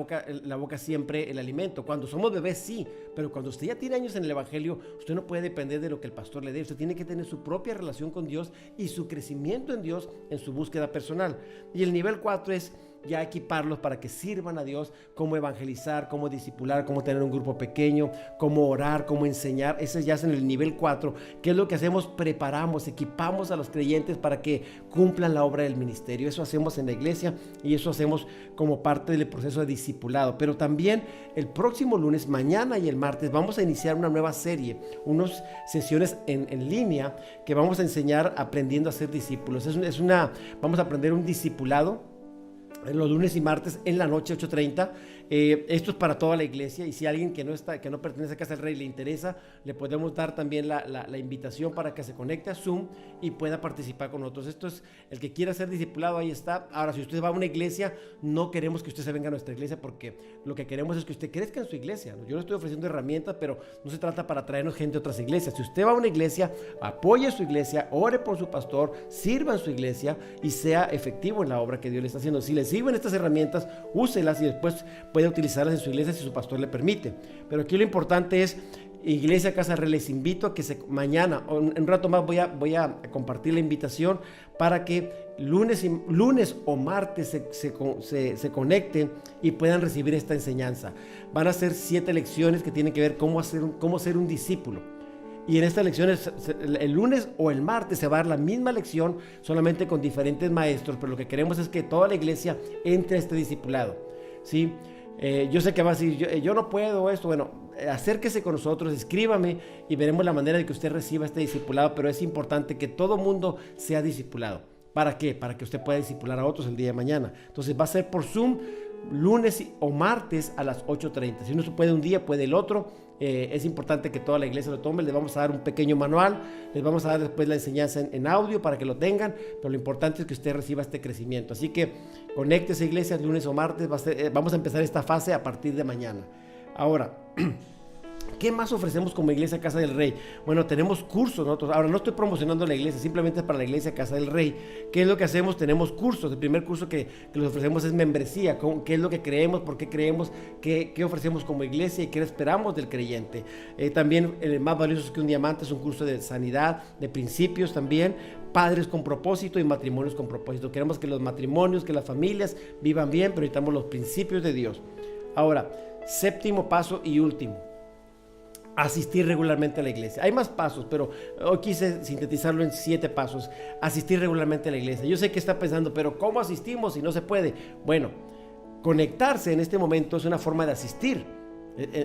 S3: boca siempre el alimento. Cuando somos bebés sí, pero cuando usted ya tiene años en el Evangelio, usted no puede depender de lo que el pastor le dé. Usted tiene que tener su propia relación con Dios y su crecimiento en Dios en su búsqueda personal. Y el nivel 4 es ya equiparlos para que sirvan a Dios, cómo evangelizar, cómo discipular, cómo tener un grupo pequeño, cómo orar, cómo enseñar. Ese ya es en el nivel 4. ¿Qué es lo que hacemos? Preparamos, equipamos a los creyentes para que cumplan la obra del ministerio. Eso hacemos en la iglesia y eso hacemos como parte del proceso de discipulado. Pero también el próximo lunes, mañana y el martes, vamos a iniciar una nueva serie, unas sesiones en línea que vamos a enseñar aprendiendo a ser discípulos. Vamos a aprender un discipulado los lunes y martes en la noche 8:30. Esto es para toda la iglesia, y si alguien que no pertenece a Casa del Rey le interesa, le podemos dar también la invitación para que se conecte a Zoom y pueda participar con nosotros. Esto es el que quiera ser discipulado, ahí está. Ahora, si usted va a una iglesia, no queremos que usted se venga a nuestra iglesia, porque lo que queremos es que usted crezca en su iglesia. Yo le estoy ofreciendo herramientas, pero no se trata para traernos gente de otras iglesias. Si usted va a una iglesia, apoye su iglesia, ore por su pastor, sirva en su iglesia y sea efectivo en la obra que Dios le está haciendo. Si le sirven estas herramientas, úselas y después puede utilizarlas en su iglesia si su pastor le permite. Pero aquí lo importante es, Iglesia Casa Rey, les invito a que mañana, o en un rato más, voy a compartir la invitación para que lunes o martes se conecten y puedan recibir esta enseñanza. Van a ser 7 lecciones que tienen que ver cómo ser un discípulo. Y en estas lecciones, el lunes o el martes se va a dar la misma lección, solamente con diferentes maestros, pero lo que queremos es que toda la iglesia entre a este discipulado, ¿sí? Yo sé que va a decir, yo no puedo esto. Bueno, acérquese con nosotros, escríbame y veremos la manera de que usted reciba este discipulado, pero es importante que todo mundo sea discipulado. ¿Para qué? Para que usted pueda discipular a otros el día de mañana. Entonces va a ser por Zoom, lunes o martes a las 8:30. Si uno se puede un día, puede el otro. Es importante que toda la iglesia lo tome. Les vamos a dar un pequeño manual, les vamos a dar después la enseñanza en audio para que lo tengan, pero lo importante es que usted reciba este crecimiento. Así que conéctese, iglesia, lunes o martes. Vamos a empezar esta fase a partir de mañana. Ahora, ¿qué más ofrecemos como Iglesia Casa del Rey? Bueno, tenemos cursos nosotros. Ahora, no estoy promocionando la iglesia, simplemente es para la Iglesia Casa del Rey. ¿Qué es lo que hacemos? Tenemos cursos. El primer curso que les ofrecemos es membresía. ¿Qué es lo que creemos? ¿Por qué creemos? ¿Qué ofrecemos como iglesia? ¿Y qué esperamos del creyente? También, más valioso que un diamante, es un curso de sanidad, de principios también. Padres con propósito y matrimonios con propósito. Queremos que los matrimonios, que las familias vivan bien, pero necesitamos los principios de Dios. Ahora, séptimo paso y último: asistir regularmente a la iglesia. Hay más pasos, pero hoy quise sintetizarlo en 7 pasos. Asistir regularmente a la iglesia. Yo sé que está pensando, pero ¿cómo asistimos si no se puede? Bueno, conectarse en este momento es una forma de asistir.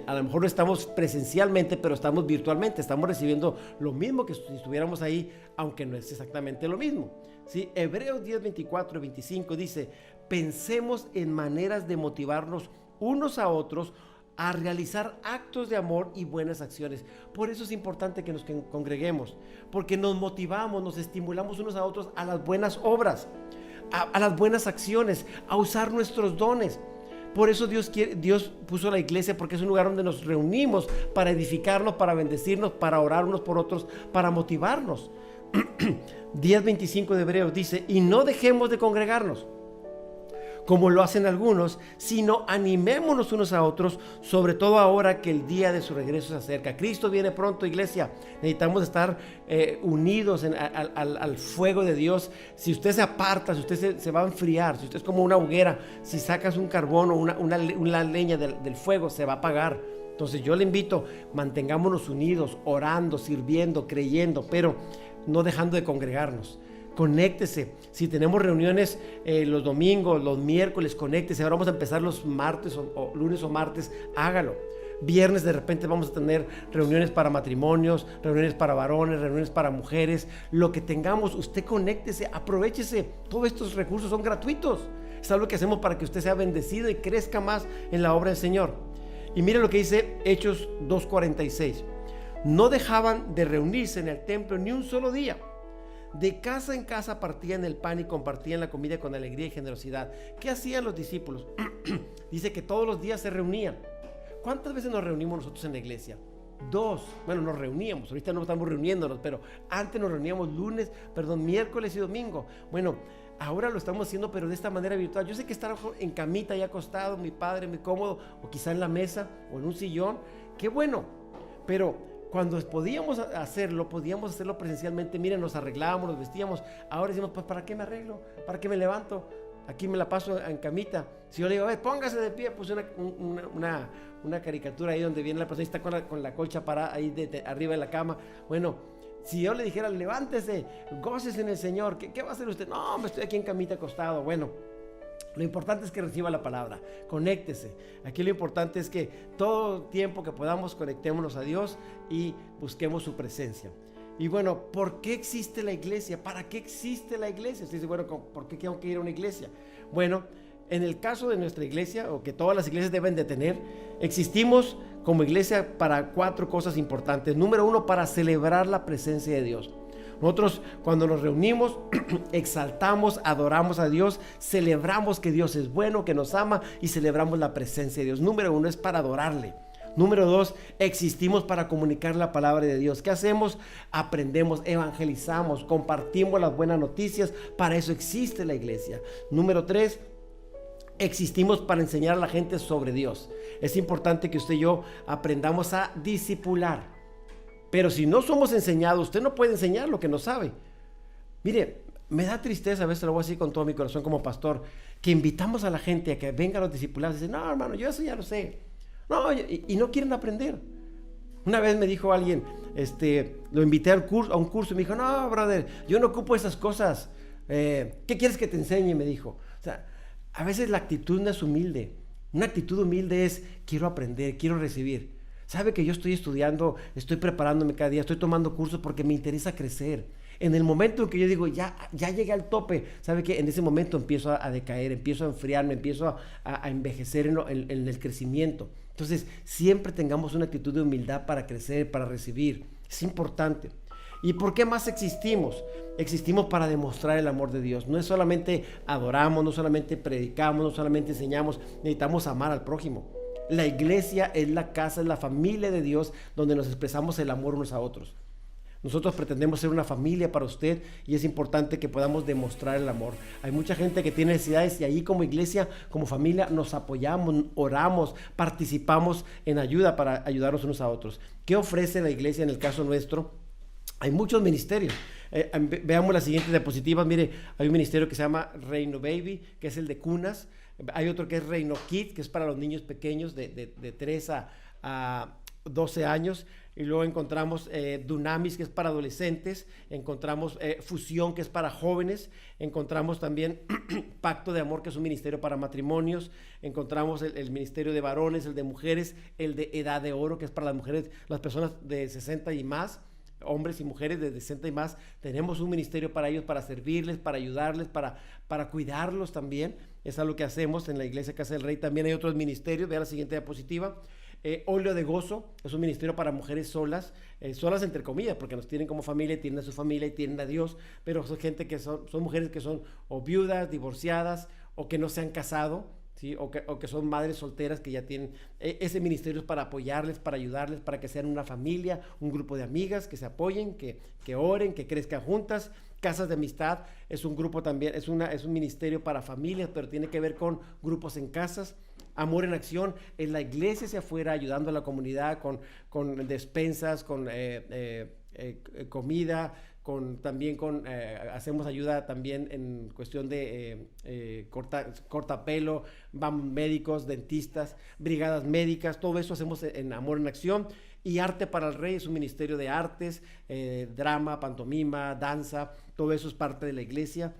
S3: A lo mejor no estamos presencialmente, pero estamos virtualmente. Estamos recibiendo lo mismo que si estuviéramos ahí, aunque no es exactamente lo mismo, ¿sí? Hebreos 10, 24 y 25 dice: pensemos en maneras de motivarnos unos a otros a realizar actos de amor y buenas acciones. Por eso es importante que nos congreguemos, porque nos motivamos, nos estimulamos unos a otros a las buenas obras, a las buenas acciones, a usar nuestros dones. Por eso Dios puso la iglesia, porque es un lugar donde nos reunimos para edificarnos, para bendecirnos, para orar unos por otros, para motivarnos. 10:25 de Hebreos dice: y no dejemos de congregarnos, como lo hacen algunos, sino animémonos unos a otros, sobre todo ahora que el día de su regreso se acerca. Cristo viene pronto, iglesia. Necesitamos estar unidos al fuego de Dios. Si usted se aparta, si usted se va a enfriar, si usted es como una hoguera, si sacas un carbón o una leña del fuego, se va a apagar. Entonces yo le invito, mantengámonos unidos, orando, sirviendo, creyendo, pero no dejando de congregarnos. Conéctese. Si tenemos reuniones los domingos, los miércoles, conéctese. Ahora vamos a empezar los martes o lunes o martes, hágalo. Viernes de repente vamos a tener reuniones para matrimonios, reuniones para varones, reuniones para mujeres. Lo que tengamos, usted conéctese, aprovechese. Todos estos recursos son gratuitos. Es algo que hacemos para que usted sea bendecido y crezca más en la obra del Señor. Y mire lo que dice Hechos 2:46. No dejaban de reunirse en el templo ni un solo día. De casa en casa partían el pan y compartían la comida con alegría y generosidad. ¿Qué hacían los discípulos? Dice que todos los días se reunían. ¿Cuántas veces nos reunimos nosotros en la iglesia? 2. Bueno, nos reuníamos. Ahorita no estamos reuniéndonos, pero antes nos reuníamos miércoles y domingo. Bueno, ahora lo estamos haciendo, pero de esta manera virtual. Yo sé que estar en camita y acostado, mi padre, muy cómodo, o quizá en la mesa o en un sillón, qué bueno. Pero cuando podíamos hacerlo presencialmente. Miren, nos arreglábamos, nos vestíamos. Ahora decimos, pues, ¿para qué me arreglo? ¿Para qué me levanto? Aquí me la paso en camita. Si yo le digo, a ver, póngase de pie, pues una caricatura ahí donde viene la persona y está con la colcha parada ahí arriba de la cama. Bueno, si yo le dijera, levántese, gócese en el Señor, ¿qué va a hacer usted? No, me estoy aquí en camita acostado. Bueno, lo importante es que reciba la palabra, conéctese. Aquí lo importante es que todo tiempo que podamos conectémonos a Dios y busquemos su presencia. Y bueno, ¿por qué existe la iglesia? ¿Para qué existe la iglesia? Usted dice, bueno, ¿por qué tengo que ir a una iglesia? Bueno, en el caso de nuestra iglesia, o que todas las iglesias deben de tener, existimos como iglesia para 4 cosas importantes. Número 1, para celebrar la presencia de Dios. Nosotros, cuando nos reunimos, exaltamos, adoramos a Dios, celebramos que Dios es bueno, que nos ama, y celebramos la presencia de Dios. Número 1 es para adorarle. Número 2, existimos para comunicar la palabra de Dios. ¿Qué hacemos? Aprendemos, evangelizamos, compartimos las buenas noticias. Para eso existe la iglesia. Número 3, existimos para enseñar a la gente sobre Dios. Es importante que usted y yo aprendamos a discipular. Pero si no somos enseñados, usted no puede enseñar lo que no sabe. Mire, me da tristeza, a veces lo voy a decir con todo mi corazón como pastor, que invitamos a la gente a que venga a los discipulados y dicen, no, hermano, yo eso ya lo sé. No, y no quieren aprender. Una vez me dijo alguien, lo invité a un curso y me dijo, no, brother, yo no ocupo esas cosas. ¿Qué quieres que te enseñe? Me dijo. O sea, a veces la actitud no es humilde. Una actitud humilde es, quiero aprender, quiero recibir. Sabe que yo estoy estudiando, estoy preparándome cada día, estoy tomando cursos porque me interesa crecer. En el momento en que yo digo, ya llegué al tope, sabe que en ese momento empiezo a decaer, empiezo a enfriarme, empiezo a envejecer en el crecimiento. Entonces, siempre tengamos una actitud de humildad para crecer, para recibir. Es importante. ¿Y por qué más existimos? Existimos para demostrar el amor de Dios. No es solamente adoramos, no solamente predicamos, no solamente enseñamos, necesitamos amar al prójimo. La iglesia es la casa, es la familia de Dios donde nos expresamos el amor unos a otros. Nosotros pretendemos ser una familia para usted y es importante que podamos demostrar el amor. Hay mucha gente que tiene necesidades y ahí como iglesia, como familia, nos apoyamos, oramos, participamos en ayuda para ayudarnos unos a otros. ¿Qué ofrece la iglesia en el caso nuestro? Hay muchos ministerios. Veamos la siguiente diapositiva. Mire, hay un ministerio que se llama Reino Baby, que es el de cunas. Hay otro que es Reino Kids, que es para los niños pequeños de 3 a 12 años. Y luego encontramos Dunamis, que es para adolescentes. Encontramos Fusión, que es para jóvenes. Encontramos también Pacto de Amor, que es un ministerio para matrimonios. Encontramos el ministerio de varones, el de mujeres, el de Edad de Oro, que es para las mujeres, las personas de 60 y más. Hombres y mujeres de 60 y más, tenemos un ministerio para ellos, para servirles, para ayudarles, para cuidarlos también. Es algo que hacemos en la iglesia Casa del Rey. También hay otros ministerios. Vea la siguiente diapositiva. Óleo de Gozo es un ministerio para mujeres solas, solas entre comillas, porque nos tienen como familia, tienen a su familia y tienen a Dios, pero son gente que son mujeres que son o viudas, divorciadas, o que no se han casado, ¿sí? o que son madres solteras que ya tienen. Ese ministerio es para apoyarles, para ayudarles, para que sean una familia, un grupo de amigas que se apoyen, que oren, que crezcan juntas. Casas de Amistad es un grupo también, es un ministerio para familias, pero tiene que ver con grupos en casas. Amor en Acción es la iglesia hacia afuera, ayudando a la comunidad con despensas, con comida, hacemos ayuda también en cuestión de cortapelo, vamos médicos, dentistas, brigadas médicas, todo eso hacemos en Amor en Acción. Y Arte para el Rey es un ministerio de artes, drama, pantomima, danza, todo eso es parte de la iglesia.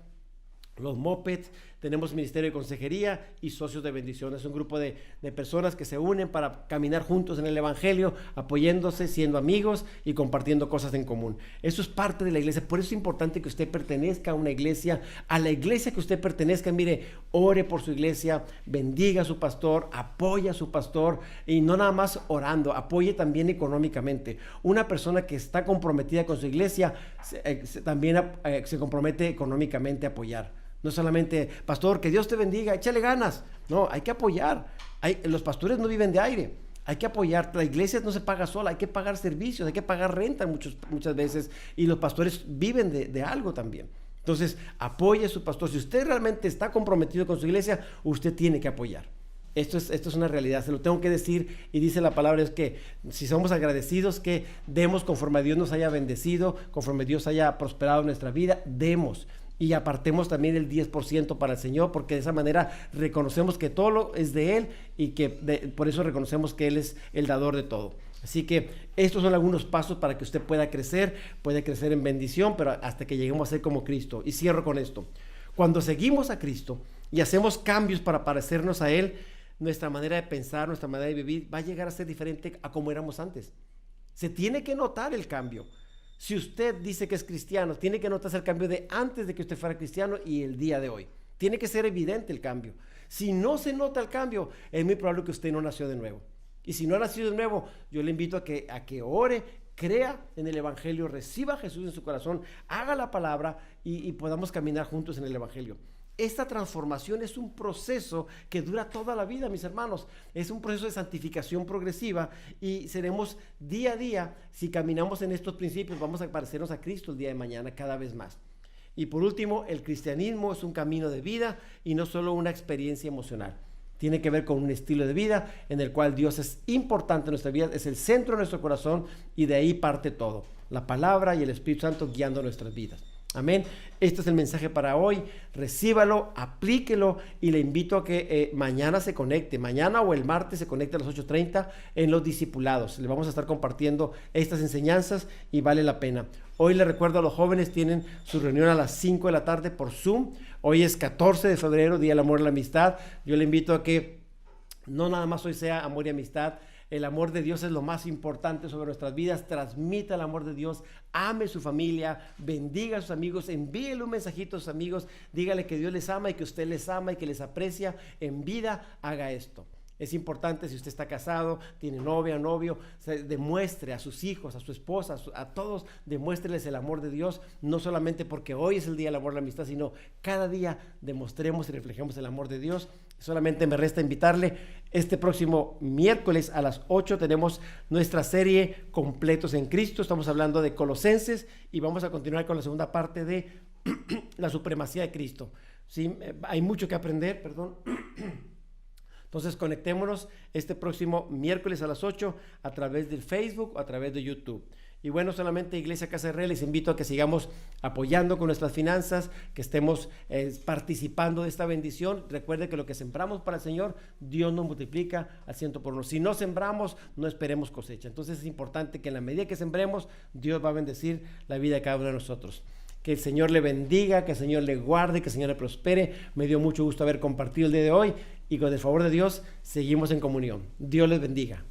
S3: Los Mopeds, tenemos ministerio de consejería y socios de bendición. Es un grupo de personas que se unen para caminar juntos en el evangelio, apoyándose, siendo amigos y compartiendo cosas en común. Eso es parte de la iglesia. Por eso es importante que usted pertenezca a una iglesia. A la iglesia que usted pertenezca, mire, ore por su iglesia, bendiga a su pastor, apoya a su pastor, y no nada más orando, apoye también económicamente. Una persona que está comprometida con su iglesia también se compromete económicamente a apoyar. No solamente, pastor, que Dios te bendiga, échale ganas. No, hay que apoyar. Los pastores no viven de aire. Hay que apoyar. La iglesia no se paga sola, hay que pagar servicios, hay que pagar renta muchas veces. Y los pastores viven de algo también. Entonces, apoye a su pastor. Si usted realmente está comprometido con su iglesia, usted tiene que apoyar. Esto es una realidad, se lo tengo que decir, y dice la palabra, es que si somos agradecidos, que demos conforme a Dios nos haya bendecido, conforme Dios haya prosperado en nuestra vida, demos. Y apartemos también el 10% para el Señor, porque de esa manera reconocemos que todo es de Él y que por eso reconocemos que Él es el dador de todo. Así que estos son algunos pasos para que usted pueda crecer en bendición, pero hasta que lleguemos a ser como Cristo. Y cierro con esto. Cuando seguimos a Cristo y hacemos cambios para parecernos a Él, nuestra manera de pensar, nuestra manera de vivir va a llegar a ser diferente a como éramos antes. Se tiene que notar el cambio. Si usted dice que es cristiano, tiene que notarse el cambio de antes de que usted fuera cristiano y el día de hoy. Tiene que ser evidente el cambio. Si no se nota el cambio, es muy probable que usted no nació de nuevo. Y si no ha nacido de nuevo, yo le invito a que ore, crea en el evangelio, reciba a Jesús en su corazón, haga la palabra y podamos caminar juntos en el evangelio. Esta transformación es un proceso que dura toda la vida, mis hermanos. Es un proceso de santificación progresiva y seremos día a día, si caminamos en estos principios, vamos a parecernos a Cristo el día de mañana cada vez más. Y por último, el cristianismo es un camino de vida y no solo una experiencia emocional. Tiene que ver con un estilo de vida en el cual Dios es importante en nuestra vida, es el centro de nuestro corazón y de ahí parte todo. La palabra y el Espíritu Santo guiando nuestras vidas. Amén. Este es el mensaje para hoy. Recíbalo, aplíquelo y le invito a que mañana se conecte. Mañana o el martes se conecte a las 8:30 en los discipulados. Le vamos a estar compartiendo estas enseñanzas y vale la pena. Hoy le recuerdo a los jóvenes, tienen su reunión a las 5 de la tarde por Zoom. Hoy es 14 de febrero, Día del Amor y la Amistad. Yo le invito a que no nada más hoy sea amor y amistad. El amor de Dios es lo más importante sobre nuestras vidas. Transmita el amor de Dios, ame su familia, bendiga a sus amigos, envíele un mensajito a sus amigos, dígale que Dios les ama y que usted les ama y que les aprecia en vida. Haga esto. Es importante, si usted está casado, tiene novia, novio, demuestre a sus hijos, a su esposa, a todos, demuéstreles el amor de Dios, no solamente porque hoy es el Día del Amor y la Amistad, sino cada día demostremos y reflejemos el amor de Dios. Solamente me resta invitarle, este próximo miércoles a las 8 tenemos nuestra serie Completos en Cristo. Estamos hablando de Colosenses y vamos a continuar con la segunda parte de la supremacía de Cristo. ¿Sí? Hay mucho que aprender, perdón. Entonces conectémonos este próximo miércoles a las 8 a través del Facebook o a través de YouTube. Y bueno, solamente Iglesia Casa de Rey, les invito a que sigamos apoyando con nuestras finanzas, que estemos participando de esta bendición. Recuerde que lo que sembramos para el Señor, Dios nos multiplica al 100 por uno. Si no sembramos, no esperemos cosecha. Entonces es importante que en la medida que sembremos, Dios va a bendecir la vida de cada uno de nosotros. Que el Señor le bendiga, que el Señor le guarde, que el Señor le prospere. Me dio mucho gusto haber compartido el día de hoy y con el favor de Dios seguimos en comunión. Dios les bendiga.